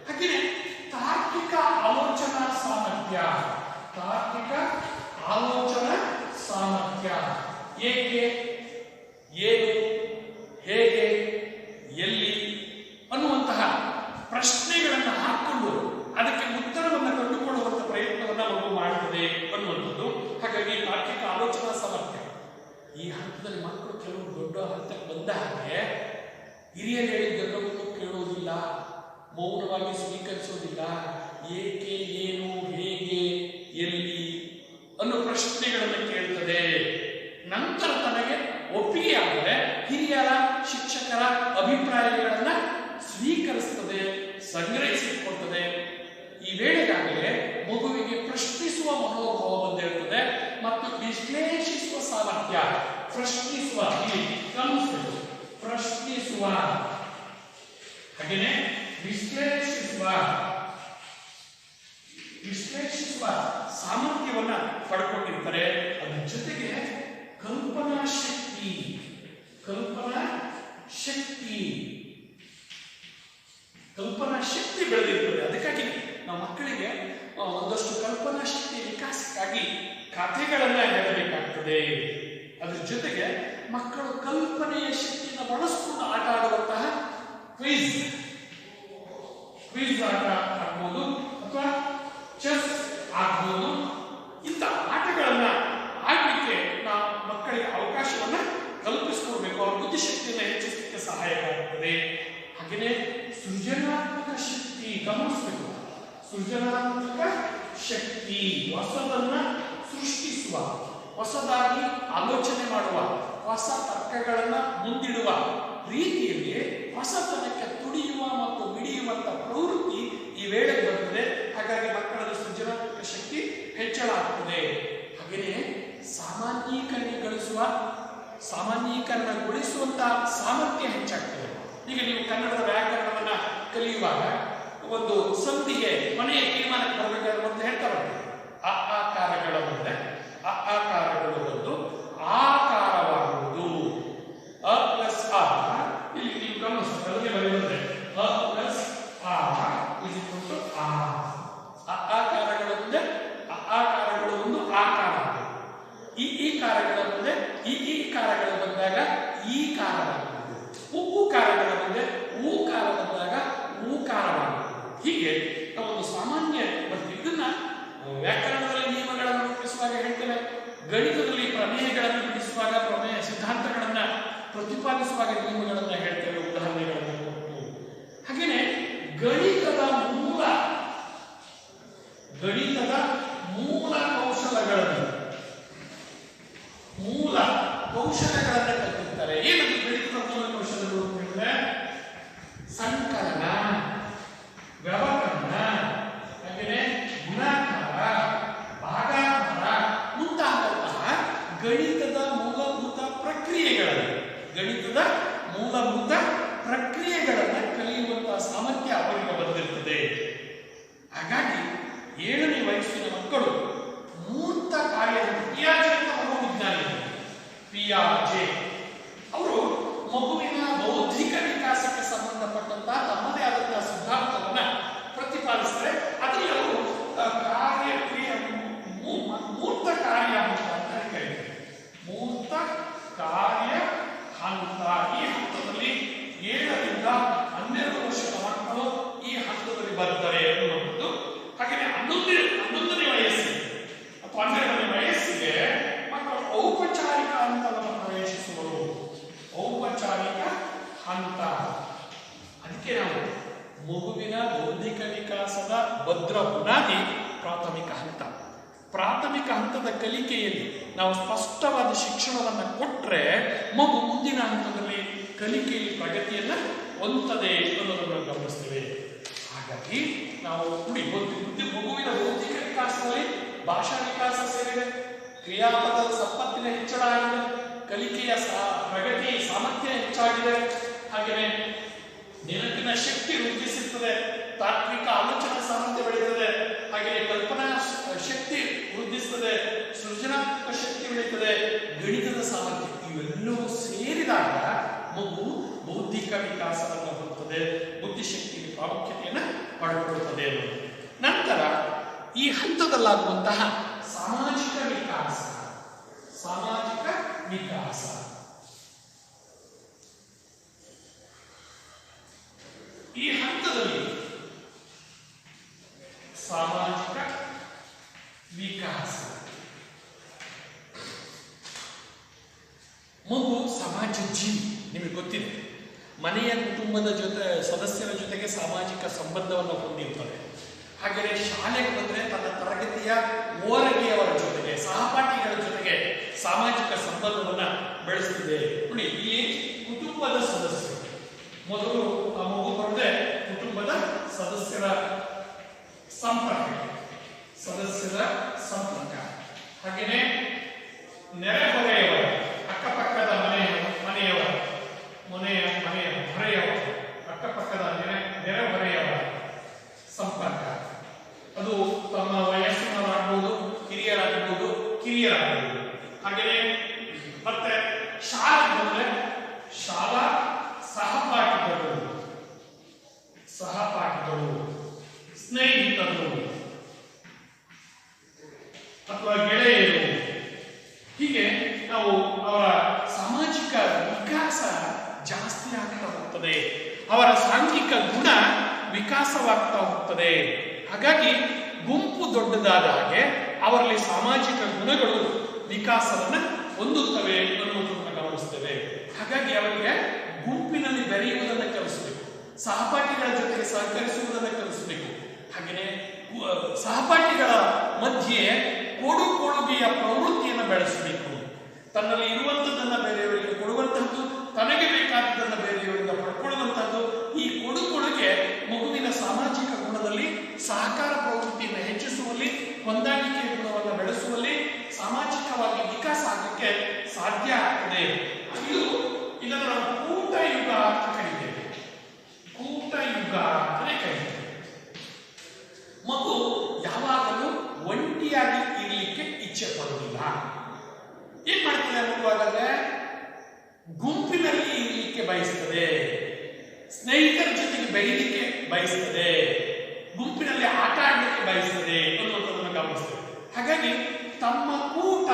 ಹಾಗೆಯೇ ತಾರ್ಕಿಕ ಆಲೋಚನಾ ಸಾಮರ್ಥ್ಯ ಏಕೆ, ಏನು, ಹೇಗೆ, ಎಲ್ಲಿ ಅನ್ನುವಂತಹ ಪ್ರಶ್ನೆಗಳನ್ನು ಹಾಕಿಕೊಂಡು ಅದಕ್ಕೆ ಉತ್ತರವನ್ನು ಕಂಡುಕೊಳ್ಳುವಂತಹ ಪ್ರಯತ್ನವನ್ನು ಮಗು ಮಾಡುತ್ತದೆ ಅನ್ನುವಂಥದ್ದು. ಹಾಗಾಗಿ ತಾರ್ಕಿಕ ಆಲೋಚನಾ ಸಾಮರ್ಥ್ಯ ಈ ಹಂತದಲ್ಲಿ ಮಕ್ಕಳು ಕೆಲವು ದೊಡ್ಡ ಹಂತಕ್ಕೆ ಬಂದ ಹಾಗೆ ಹಿರಿಯರು ಹೇಳಿದ್ದೆಲ್ಲವನ್ನೂ ಕೇಳೋದಿಲ್ಲ, ಮೌನವಾಗಿ ಸ್ವೀಕರಿಸೋದಿಲ್ಲ. ಏಕೆ, ಏನು, ಹೇಗೆ, ಎಲ್ಲಿ ಅನ್ನೋ ಪ್ರಶ್ನೆಗಳನ್ನು ಕೇಳ್ತದೆ. ನಂತರ ತನಗೆ ಒಪ್ಪಿಗೆ ಆದರೆ ಹಿರಿಯರ, ಶಿಕ್ಷಕರ ಅಭಿಪ್ರಾಯಗಳನ್ನ ಸ್ವೀಕರಿಸುತ್ತದೆ, ಸಂಗ್ರಹಿಸಿಕೊಳ್ತದೆ. ಈ ವೇಳೆಗಾಗಲೇ ಮಗುವಿಗೆ ಪ್ರಶ್ನಿಸುವ ಮನೋಭಾವ ಬಂದಿರುತ್ತದೆ ಮತ್ತು ವಿಶ್ಲೇಷಿಸುವ ಸಾಮರ್ಥ್ಯ, ಪ್ರಶ್ನಿಸುವ ಹಾಗೆಯೇ ವಿಶ್ಲೇಷಿಸುವ ಸಾಮರ್ಥ್ಯವನ್ನ ಪಡ್ಕೊಂಡಿರ್ತಾರೆ. ಅದರ ಜೊತೆಗೆ ಕಲ್ಪನಾ ಶಕ್ತಿ ಬೆಳೆದಿರ್ತದೆ. ಅದಕ್ಕಾಗಿ ನಾವು ಮಕ್ಕಳಿಗೆ ಒಂದಷ್ಟು ಕಲ್ಪನಾ ಶಕ್ತಿ ವಿಕಾಸಕ್ಕಾಗಿ ಕಥೆಗಳನ್ನ ಹೇಳಬೇಕಾಗ್ತದೆ. ಅದ್ರ ಜೊತೆಗೆ ಮಕ್ಕಳು ಕಲ್ಪನೆಯ ಶಕ್ತಿಯನ್ನು ಬಳಸಿಕೊಂಡು ಆಟ ಆಡುವಂತಹ ಕ್ವಿಜ್ ಆಟ ಆಡ್ಬೋದು ಅಥವಾ ಚೆಸ್ ಆಡ್ಬೋದು. ಇಂಥ ಆಟಗಳನ್ನ ಆಡಲಿಕ್ಕೆ ನಾವು ಮಕ್ಕಳಿಗೆ ಅವಕಾಶವನ್ನ ಕಲ್ಪಿಸಿಕೊಡ್ಬೇಕು. ಅವರ ಬುದ್ಧಿಶಕ್ತಿಯನ್ನು ಹೆಚ್ಚಿಸಲಿಕ್ಕೆ ಸಹಾಯಕ ಆಗ್ತದೆ. ಹಾಗೆಯೇ ಸೃಜನಾತ್ಮಕ ಶಕ್ತಿ ಗಮನಿಸಬೇಕು. ಹೊಸದನ್ನ ಸೃಷ್ಟಿಸುವ, ಹೊಸದಾಗಿ ಆಲೋಚನೆ ಮಾಡುವ, ಹೊಸ ತರ್ಕಗಳನ್ನ ಮುಂದಿಡುವ ರೀತಿಯಲ್ಲಿ ಹೊಸತನಕ್ಕೆ ತುಡಿಯುವ ಮತ್ತು ಮಿಡಿಯುವಂತ ಪ್ರವೃತ್ತಿ ಈ ವೇಳೆಗೆ ಬರ್ತದೆ. ಹಾಗಾಗಿ ಮಕ್ಕಳಲ್ಲಿ ಸೃಜನಾತ್ಮಕ ಶಕ್ತಿ ಹೆಚ್ಚಳ ಆಗ್ತದೆ. ಹಾಗೆಯೇ ಸಾಮಾನ್ಯೀಕರಣಗೊಳಿಸುವಂತ ಸಾಮರ್ಥ್ಯ ಹೆಚ್ಚಾಗ್ತದೆ. ಈಗ ನೀವು ಕನ್ನಡದ ವ್ಯಾಕರಣವನ್ನ ಕಲಿಯುವಾಗ ಒಂದು ಸಂಧಿಗೆ ಕೊನೆಯ ತೀರ್ಮಾನಕ್ಕೆ ಬರಬೇಕಾದ್ರೆ ಅಂತ ಹೇಳ್ತಾ ಬರ್ತೀವಿ. ಆಕಾರಗಳು ಬಂದು ಆಕಾರವಾಗುವುದು. ಅ ಪ್ಲಸ್ ಆ, ಇಲ್ಲಿ ನೀವು ಗಮನಿಸೋದಕ್ಕೆ ಬರೆಯುವುದೇ ಅ ಪ್ಲಸ್ ಆ ಇಸ್ ಈಕ್ವಲ್ ಟು ಆ. ಆಕಾರಗಳ ಮುಂದೆ ಆಕಾರಗಳು ಒಂದು ಆಕಾರ, ಈ ಕಾರಗಳ ಮುಂದೆ ಈ ಕಾರಗಳು ಬಂದಾಗ ಈ ಕಾರವಾಗುವುದು, ಕಾರಗಳ ಮುಂದೆ ಊಕಾರ ಬಂದಾಗ ಊಕಾರವಾಗುವುದು. ಹೀಗೆ ನಾವೊಂದು ಸಾಮಾನ್ಯ ಬರ್ತೀವಿ. ಇದನ್ನ ವ್ಯಾಕರಣದಲ್ಲಿ ನಿಯಮಗಳನ್ನು ರೂಪಿಸುವಾಗ ಹೇಳ್ತೇವೆ, ಗಣಿತದಲ್ಲಿ ಪ್ರಮೇಯಗಳನ್ನು ಬಿಡಿಸುವಾಗ, ಪ್ರಮೇಯ ಸಿದ್ಧಾಂತಗಳನ್ನ ಪ್ರತಿಪಾದಿಸುವಾಗ ನಿಯಮಗಳನ್ನ ಹೇಳ್ತೇವೆ, ಉದಾಹರಣೆಗಳನ್ನು ಕೊಟ್ಟು. ಹಾಗೇನೆ ಗಣಿತದ ಮೂಲ ಕೌಶಲಗಳನ್ನು ಕಲಿತಿರ್ತಾರೆ. ಏನದು ಗಣಿತದ ಮೂಲ ಕೌಶಲಗಳು ಅಂತ ಹೇಳಿದ್ರೆ ಸಂಕಲನ, ವ್ಯವಕಲನ, ಹಾಗೆಯೇ ಗುಣಾಕಾರ, ಭಾಗಾಕಾರ ಮುಂತಾದಂತಹ ಗಣಿತದ ಮೂಲಭೂತ ಪ್ರಕ್ರಿಯೆಗಳನ್ನು ಕಲಿಯುವಂತಹ ಸಾಮರ್ಥ್ಯ ಅವರಿಗೆ ಬಂದಿರುತ್ತದೆ. ಹಾಗಾಗಿ 7ನೇ ವಯಸ್ಸಿನ ಮಕ್ಕಳು ಮೂರ್ತ ಕಾರ್ಯ, ಪಿಯಾಜೆ ಅಂತ ಮನೋವಿಜ್ಞಾನಿ ಪಿಯಾಜೆ ಅವರು ಮಗುವಿನ ಬೌದ್ಧಿಕ ವಿಕಾಸಕ್ಕೆ ಸಂಬಂಧಪಟ್ಟಂತಹ ತಮ್ಮದೇ ಆದಂತಹ ಸಿದ್ಧಾಂತವನ್ನ ಪ್ರತಿಪಾದಿಸಿದರೆ ಅದರಲ್ಲಿ ಅವರು ಮೂರ್ತ ಕಾರ್ಯ ಹಂತ ಅಂತ ಕರೀತಾರೆ. ಮೂರ್ತ ಕಾರ್ಯ ಹಂತ, ಈ ಹಂತದಲ್ಲಿ 7ರಿಂದ 12 ವರ್ಷದ ಮಕ್ಕಳು ಈ ಹಂತದಲ್ಲಿ ಬರ್ತಾರೆ ಅನ್ನುವಂಥದ್ದು. ಹಾಗೆಯೇ ಹನ್ನೊಂದನೇ ವಯಸ್ಸಿಗೆ ಅಥವಾ 12ನೇ ವಯಸ್ಸಿಗೆ ಮಕ್ಕಳು ಔಪಚಾರಿಕ ಹಂತವನ್ನು ಪ್ರವೇಶಿಸುವರು. ಔಪಚಾರಿಕ ಹಂತ. ಅದಕ್ಕೆ ನಾವು ಮಗುವಿನ ಬೌದ್ಧಿಕ ವಿಕಾಸದ ಭದ್ರ ಬುನಾದಿ ಪ್ರಾಥಮಿಕ ಹಂತ. ಪ್ರಾಥಮಿಕ ಹಂತದ ಕಲಿಕೆಯಲ್ಲಿ ನಾವು ಸ್ಪಷ್ಟವಾದ ಶಿಕ್ಷಣವನ್ನು ಕೊಟ್ಟರೆ ಮಗು ಮುಂದಿನ ಹಂತದಲ್ಲಿ ಕಲಿಕೆಯಲ್ಲಿ ಪ್ರಗತಿಯನ್ನು ಹೊಂದುತ್ತದೆ ಅನ್ನೋದನ್ನು ಗಮನಿಸ್ತೇವೆ. ಹಾಗಾಗಿ ನಾವು ಮಗುವಿನ ಬೌದ್ಧಿಕ ವಿಕಾಸದಲ್ಲಿ ಭಾಷಾ ವಿಕಾಸ ಸೇರಿದೆ, ಕ್ರಿಯಾಪದದ ಸಂಪತ್ತಿನ ಹೆಚ್ಚಳ ಆಗಿದೆ, ಕಲಿಕೆಯ ಪ್ರಗತಿ ಸಾಮರ್ಥ್ಯ ಹೆಚ್ಚಾಗಿದೆ, ಹಾಗೆಯೇ ನೆನಪಿನ ಶಕ್ತಿ ವೃದ್ಧಿಸುತ್ತದೆ, ತಾತ್ವಿಕ ಆಲೋಚನಾ ಸಾಮರ್ಥ್ಯ ಬೆಳೆಯುತ್ತದೆ, ಹಾಗೆಯೇ ಕಲ್ಪನಾ ಶಕ್ತಿ ವೃದ್ಧಿಸುತ್ತದೆ, ಸೃಜನಾತ್ಮಕ ಶಕ್ತಿ ಬೆಳೆಯುತ್ತದೆ, ಗಣಿತದ ಸಾಮರ್ಥ್ಯ ಇವೆಲ್ಲವೂ ಸೇರಿದಾಗ ಮಗು ಬೌದ್ಧಿಕ ವಿಕಾಸವನ್ನು ಹೊಂದುತ್ತದೆ, ಬುದ್ಧಿಶಕ್ತಿಯ ಪ್ರಾಮುಖ್ಯತೆಯನ್ನು ಪಡೆದುಕೊಳ್ಳುತ್ತದೆ. ನಂತರ ಈ ಹಂತದಲ್ಲಾಗುವಂತಹ ಸಾಮಾಜಿಕ ವಿಕಾಸ. ಸಾಮಾಜಿಕ ವಿಕಾಸ ಈ ಹಂತದಲ್ಲಿ ಸಾಮಾಜಿಕ ವಿಕಾಸ ಮಗು ಸಮಾಜ ಜೀವಿ. ನಿಮಗೆ ಗೊತ್ತಿದೆ, ಮನೆಯ ಕುಟುಂಬದ ಸದಸ್ಯರ ಜೊತೆಗೆ ಸಾಮಾಜಿಕ ಸಂಬಂಧವನ್ನು ಹೊಂದಿರುತ್ತದೆ. ಹಾಗೆಯೇ ಶಾಲೆಗೆ ಬಂದರೆ ತನ್ನ ತರಗತಿಯ ಓರಗೆಯವರ ಜೊತೆಗೆ, ಸಹಪಾಠಿಗಳ ಜೊತೆಗೆ ಸಾಮಾಜಿಕ ಸಂಬಂಧವನ್ನು ಬೆಳೆಸುತ್ತಿದೆ. ನೋಡಿ, ಇಲ್ಲಿ ಕುಟುಂಬದ ಸದಸ್ಯರು ಮೊದಲು ಆ ಮಗು ಬರದೆ ಕುಟುಂಬದ ಸದಸ್ಯರ ಸಂಪರ್ಕ, ಹಾಗೆಯೇ ನೆರೆಹೊರೆಯವರ, ಅಕ್ಕಪಕ್ಕದ ಹೊರೆಯವರ, ಅಕ್ಕಪಕ್ಕದ ನೆರೆಹೊರೆಯವರ ಸಂಪರ್ಕ. ಅದು ತಮ್ಮ ವಯಸ್ಸಿನವರಾಗಬಹುದು, ಕಿರಿಯರಾಗಬಹುದು. ಹಾಗೆಯೇ ಮತ್ತೆ ಶಾಲೆ ಬಂದ್ರೆ ಶಾಲಾ ಸಹಪಾಠಿಗಳು, ಸ್ನೇಹಿತರು ಅಥವಾ ಗೆಳೆಯರು, ಹೀಗೆ ನಾವು ಅವರ ಸಾಮಾಜಿಕ ವಿಕಾಸ ಜಾಸ್ತಿ ಆಗ್ತಾ ಹೋಗ್ತದೆ, ಅವರ ಸಾಂಘಿಕ ಗುಣ ವಿಕಾಸವಾಗ್ತಾ ಹೋಗ್ತದೆ. ಹಾಗಾಗಿ ಗುಂಪು ದೊಡ್ಡದಾದ ಹಾಗೆ ಅವರಲ್ಲಿ ಸಾಮಾಜಿಕ ಗುಣಗಳು ವಿಕಾಸವನ್ನು ಹೊಂದುತ್ತವೆ ಅನ್ನುವುದನ್ನು ಗಮನಿಸ್ತೇವೆ. ಹಾಗಾಗಿ ಅವರಿಗೆ ಗುಂಪಿನಲ್ಲಿ ಬೆರೆಯುವುದನ್ನು ಕಲಿಸಬೇಕು, ಸಹಪಾಠಿಗಳ ಜೊತೆಗೆ ಸಹಕರಿಸುವುದನ್ನು ಕಲಿಸಬೇಕು. ಹಾಗೆಯೇ ಸಹಪಾಠಿಗಳ ಮಧ್ಯೆ ಕೊಡುಗೆಯ ಪ್ರವೃತ್ತಿಯನ್ನು ಬೆಳೆಸಬೇಕು. ತನ್ನಲ್ಲಿ ಇರುವಂಥದ್ದನ್ನು ಬೇರೆಯವರಿಗೆ ಕೊಡುವಂತಹದ್ದು, ತನಗೆ ಬೇಕಾದದ್ದನ್ನು ಬೇರೆಯವರಿಂದ ಪಡ್ಕೊಳ್ಳುವಂತಹದ್ದು. ಈ ಕೊಡುಗೆ ಮಗುವಿನ ಸಾಮಾಜಿಕ ಗುಣದಲ್ಲಿ ಸಹಕಾರ ಪ್ರವೃತ್ತಿಯನ್ನು ಹೆಚ್ಚಿಸುವಲ್ಲಿ, ಹೊಂದಾಣಿಕೆ ಗುಣವನ್ನು ಬೆಳೆಸುವಲ್ಲಿ, ಸಾಮಾಜಿಕವಾಗಿ ವಿಕಾಸ ಆಗಕ್ಕೆ ಸಾಧ್ಯ ಆಗ್ತದೆ. ಇದನ್ನು ನಾವು ಕೂಟ ಯುಗ ಅಂತ ಕರೀತೇವೆ. ಮಗು ಯಾವಾಗಲೂ ಒಂಟಿಯಾಗಿ ಇರಲಿಕ್ಕೆ ಇಚ್ಛೆ ಪಡುವುದಿಲ್ಲ. ಏನ್ ಮಾಡ್ತದೆ ಮಗು? ಹಾಗಾದ್ರೆ ಗುಂಪಿನಲ್ಲಿ ಇರಲಿಕ್ಕೆ ಬಯಸ್ತದೆ, ಸ್ನೇಹಿತರ ಜೊತೆಗೆ ಬೆರೀಲಿಕ್ಕೆ ಬಯಸ್ತದೆ, ಗುಂಪಿನಲ್ಲಿ ಆಟ ಆಡಲಿಕ್ಕೆ ಬಯಸ್ತದೆ ಅನ್ನೋದನ್ನು ಗಮನಿಸ್ತದೆ. ಹಾಗಾಗಿ ತಮ್ಮ ಕೂಟ,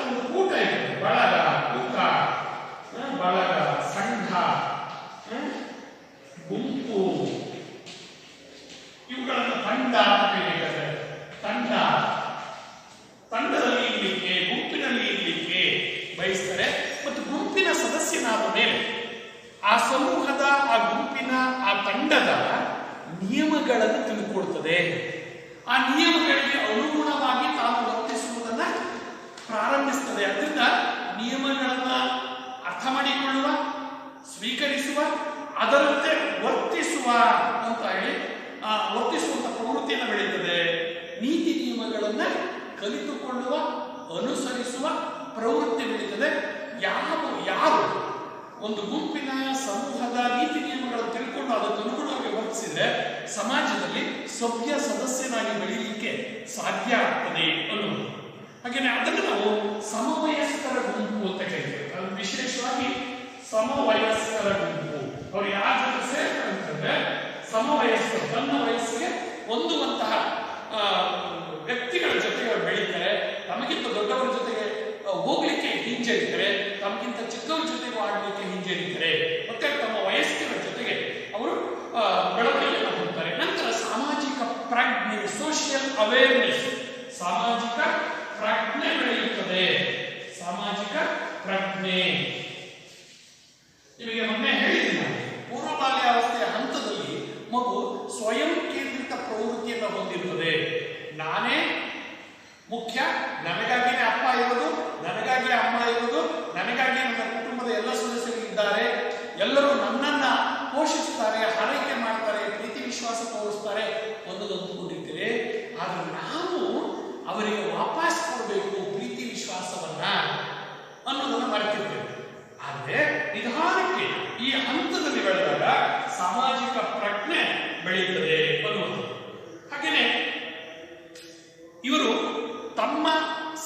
ಒಂದು ಕೂಟ ಇದೆ, ಬಳಗ, ಸಂಘ, ಗುಂಪು, ಇವುಗಳನ್ನು ತಂಡ ಅಂತ ಹೇಳಿದ್ದಾರೆ. ತಂಡದಲ್ಲಿ ಇರಲಿಕ್ಕೆ, ಗುಂಪಿನಲ್ಲಿ ಇರಲಿಕ್ಕೆ ಬಯಸ್ತಾರೆ. ಮತ್ತು ಗುಂಪಿನ ಸದಸ್ಯನಾದ ಮೇಲೆ ಆ ಸಮೂಹದ, ಆ ಗುಂಪಿನ, ಆ ತಂಡದ ನಿಯಮಗಳನ್ನು ತಿಳ್ಕೊಳ್ತದೆ. ಆ ನಿಯಮಗಳಿಗೆ ಅನುಗುಣವಾಗಿ ತಾನು ವರ್ತಿಸುವುದನ್ನು ಪ್ರಾರಂಭಿಸ್ತದೆ. ಅದರಿಂದ ನಿಯಮಗಳನ್ನ ಅರ್ಥ ಮಾಡಿಕೊಳ್ಳುವ, ಸ್ವೀಕರಿಸುವ, ಅದರಂತೆ ವರ್ತಿಸುವ ಅಂತ ಹೇಳಿ ವರ್ತಿಸುವಂತ ಪ್ರವೃತ್ತಿಯನ್ನು ಬೆಳೆಯುತ್ತದೆ. ನೀತಿ ನಿಯಮಗಳನ್ನು ಕಲಿತುಕೊಳ್ಳುವ, ಅನುಸರಿಸುವ ಪ್ರವೃತ್ತಿ ಬೆಳೀತದೆ. ಯಾರು ಒಂದು ಗುಂಪಿನ, ಸಮೂಹದ ನೀತಿ ನಿಯಮಗಳನ್ನು ತಿಳ್ಕೊಂಡು ಅದಕ್ಕೆ ಅನುಗುಣವಾಗಿ ವರ್ತಿಸಿದ್ರೆ ಸಮಾಜದಲ್ಲಿ ಸಭ್ಯ ಸದಸ್ಯನಾಗಿ ಬೆಳೀಲಿಕ್ಕೆ ಸಾಧ್ಯ ಆಗ್ತದೆ ಅನ್ನೋದು. ಹಾಗೇನೆ ಅದನ್ನು ನಾವು ಸಮವಯಸ್ಕರ ಗುಂಪು ಅಂತ ಕರೀತೇವೆ. ಅದು ವಿಶೇಷವಾಗಿ ಸಮವಯಸ್ಕರ ಗುಂಪು. ಅವ್ರು ಯಾರ ಜೊತೆ ಸೇರ್ತಾರೆ ಅಂತಂದ್ರೆ ಸಮವಯಸ್ಕರು, ತನ್ನ ವಯಸ್ಸಿಗೆ ಹೊಂದುವಂತಹ ವ್ಯಕ್ತಿಗಳ ಜೊತೆಗೆ ಬೆಳೀತಾರೆ. ತಮಗಿಂತ ದೊಡ್ಡವರ ಜೊತೆಗೆ ಹೋಗ್ಲಿಕ್ಕೆ ಹಿಂಜರಿತಾರೆ, ತಮಗಿಂತ ಚಿಕ್ಕವರ ಜೊತೆಗೂ ಆಡಲಿಕ್ಕೆ ಹಿಂಜರಿತಾರೆ. ಮತ್ತೆ ತಮ್ಮ ವಯಸ್ಕರ ಜೊತೆಗೆ ಅವರು ಬೆಳವಣಿಗೆಯನ್ನು ಹೊಂದುತ್ತಾರೆ. ನಂತರ ಸಾಮಾಜಿಕ ಪ್ರಾಜ್ಞೆ, ಸೋಷಿಯಲ್ ಅವೇರ್ನೆಸ್, ಸಾಮಾಜಿಕ ಪ್ರಜ್ಞೆ ಬೆಳೆಯುತ್ತದೆ. ಸಾಮಾಜಿಕ ಪ್ರಜ್ಞೆ. ನಿಮಗೆ ಮೊನ್ನೆ ಹೇಳಿದ್ದೀನಿ ನಾನು, ಪೂರ್ವ ಬಾಲ್ಯಾವಸ್ಥೆಯ ಹಂತದಲ್ಲಿ ಮಗು ಸ್ವಯಂ ಕೇಂದ್ರಿತ ಪ್ರವೃತ್ತಿಯನ್ನು ಹೊಂದಿರುತ್ತದೆ. ನಾನೇ ಮುಖ್ಯ, ನನಗಾಗಿಯೇ ಅಪ್ಪ ಇರೋದು, ನನಗಾಗಿ ಅಮ್ಮ ಇರೋದು, ನನಗಾಗಿ ನನ್ನ ಕುಟುಂಬದ ಎಲ್ಲ ಸದಸ್ಯರು ಇದ್ದಾರೆ, ಎಲ್ಲರೂ ನನ್ನನ್ನ ಪೋಷಿಸ್ತಾರೆ, ಹಾರೈಕೆ ಮಾಡ್ತಾರೆ, ಪ್ರೀತಿ ವಿಶ್ವಾಸ ತೋರಿಸ್ತಾರೆ ಒಂದು ಅಂದುಕೊಂಡಿರ್ತೇವೆ. ಆದ್ರೆ ನಾವು ಅವರಿಗೆ ವಾಪಸ್ ಕೊಡಬೇಕು ಪ್ರೀತಿ ವಿಶ್ವಾಸವನ್ನ ಅನ್ನೋದನ್ನು ಮರೆತಿರ್ತೇವೆ. ಆದ್ರೆ ನಿಧಾನಕ್ಕೆ ಈ ಹಂತದಲ್ಲಿ ಬೆಳೆದಾಗ ಸಾಮಾಜಿಕ ಪ್ರಜ್ಞೆ ಬೆಳೆಯುತ್ತದೆ ಅನ್ನುವುದು. ಹಾಗೇನೆ ಇವರು ತಮ್ಮ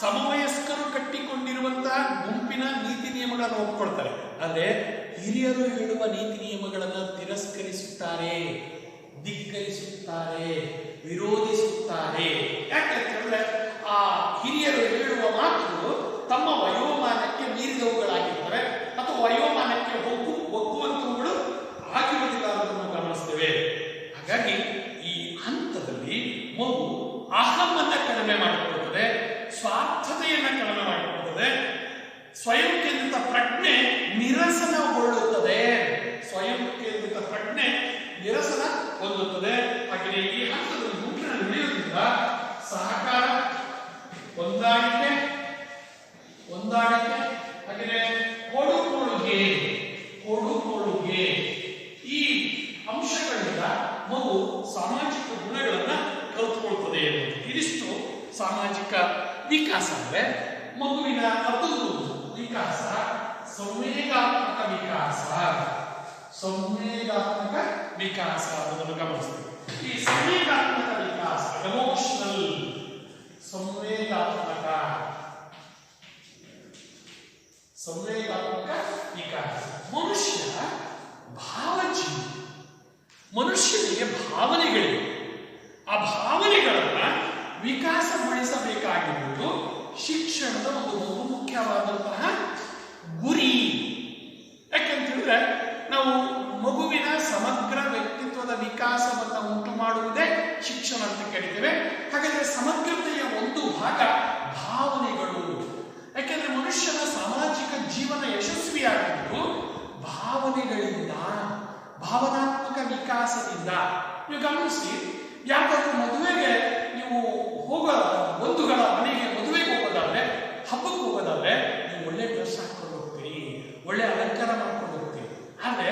ಸಮವಯಸ್ಕರು ಕಟ್ಟಿಕೊಂಡಿರುವಂತಹ ಗುಂಪಿನ ನೀತಿ ನಿಯಮಗಳನ್ನು ಒಪ್ಕೊಳ್ತಾರೆ. ಆದರೆ ಹಿರಿಯರು ಹೇಳುವ ನೀತಿ ನಿಯಮಗಳನ್ನು ತಿರಸ್ಕರಿಸುತ್ತಾರೆ, ಧಿಕ್ಕರಿಸುತ್ತಾರೆ, ವಿರೋಧಿಸುತ್ತಾರೆ. ಯಾಕಂತ ಹೇಳಿದ್ರೆ ಆ ಹಿರಿಯರು ಹೇಳುವ ಮಾತುಗಳು ತಮ್ಮ ವಯೋಮಾನಕ್ಕೆ ಮೀರಿದವುಗಳಾಗಿರ್ತವೆ ಅಥವಾ ವಯೋಮಾನಕ್ಕೆ ಒಗ್ಗುವಂತವುಗಳು ಆಗಿರುವುದಿಲ್ಲ ಅನ್ನೋದನ್ನು ಗಮನಿಸ್ತೇವೆ. ಹಾಗಾಗಿ ಈ ಹಂತದಲ್ಲಿ ಮಗು ಅಹಮನ್ನ ಕಡಿಮೆ ಮಾಡಿಕೊಳ್ಳುತ್ತದೆ, ಸ್ವಾರ್ಥತೆಯನ್ನು ಕಡಿಮೆ ಮಾಡಿಕೊಳ್ಳುತ್ತದೆ, ಸ್ವಯಂ ಕೇಂದ್ರಿತ ಪ್ರಜ್ಞೆ ನಿರಸನಗೊಳ್ಳುತ್ತದೆ. ಸ್ವಯಂ ಕೇಂದ್ರಿತ ಪ್ರಜ್ಞೆ ನಿರಸನ ಹೊಂದುತ್ತದೆ. ಹಾಗೆಯೇ ಈ ಹಂತದಲ್ಲಿ ಗುಂಪಿನಲ್ಲಿ ಬೆಳೆಯುವುದರಿಂದ ಸಹಕಾರ, ಹೊಂದಾಣಿಕೆ, ಹಾಗೆಯೇ ಕೊಡುಕೊಳ್ಳುಗೆ ಈ ಅಂಶಗಳಿಂದ ಮಗು ಸಾಮಾಜಿಕ ಗುಣಗಳನ್ನ ಕಲಿತುಕೊಳ್ತದೆ. ಇದಿಷ್ಟು ಸಾಮಾಜಿಕ ವಿಕಾಸ. ಅಂದ್ರೆ ಮಗುವಿನ ಮತ್ತೊಂದು ವಿಕಾಸ ಸಂವೇಗಾತ್ಮಕ ವಿಕಾಸ ಅನ್ನೋದನ್ನು ಗಮನಿಸ್ತೇವೆ. ಈ ಸಂವೇಗಾತ್ಮಕ ವಿಕಾಸ, ಎಮೋಷನಲ್ ಸಂವೇಗಾತ್ಮಕ ವಿಕಾಸ. ಮನುಷ್ಯ ಭಾವಜೀವಿ, ಮನುಷ್ಯನಿಗೆ ಭಾವನೆಗಳಿವೆ. ಆ ಭಾವನೆಗಳನ್ನ ವಿಕಾಸಗೊಳಿಸಬೇಕಾಗಿರುವುದು ಶಿಕ್ಷಣದ ಒಂದು ಬಹುಮುಖ್ಯವಾದಂತಹ ಗುರಿ. ಯಾಕೆಂತ ಹೇಳಿದ್ರೆ ನಾವು ಮಗುವಿನ ಸಮಗ್ರ ವ್ಯಕ್ತಿತ್ವದ ವಿಕಾಸವನ್ನು ಉಂಟು ಮಾಡುವುದೇ ಶಿಕ್ಷಣ ಅಂತ ಕರೀತೇವೆ. ಹಾಗಾದ್ರೆ ಸಮಗ್ರತೆಯ ಒಂದು ಭಾಗ ಭಾವನೆಗಳು. ಯಾಕೆಂದ್ರೆ ಮನುಷ್ಯನ ಸಾಮಾಜಿಕ ಜೀವನ ಯಶಸ್ವಿಯಾಗುವುದು ಭಾವನೆಗಳಿಂದ, ಭಾವನಾತ್ಮಕ ವಿಕಾಸದಿಂದ. ನೀವು ಗಮನಿಸಿ, ಯಾಕಾದ್ರೂ ಮದುವೆಗೆ ನೀವು ಬಂಧುಗಳ ಮನೆಗೆ ಮದುವೆಗೆ ಹೋಗೋದಾದ್ರೆ, ಹಬ್ಬಕ್ಕೆ ಹೋಗೋದಾದ್ರೆ ನೀವು ಒಳ್ಳೆ ಡ್ರೆಸ್ ಹಾಕೊಂಡು ಹೋಗ್ತೀರಿ, ಒಳ್ಳೆ ಅಲಂಕಾರ ಮಾಡ್ಕೊಂಡು ಹೋಗ್ತೀರಿ. ಆದ್ರೆ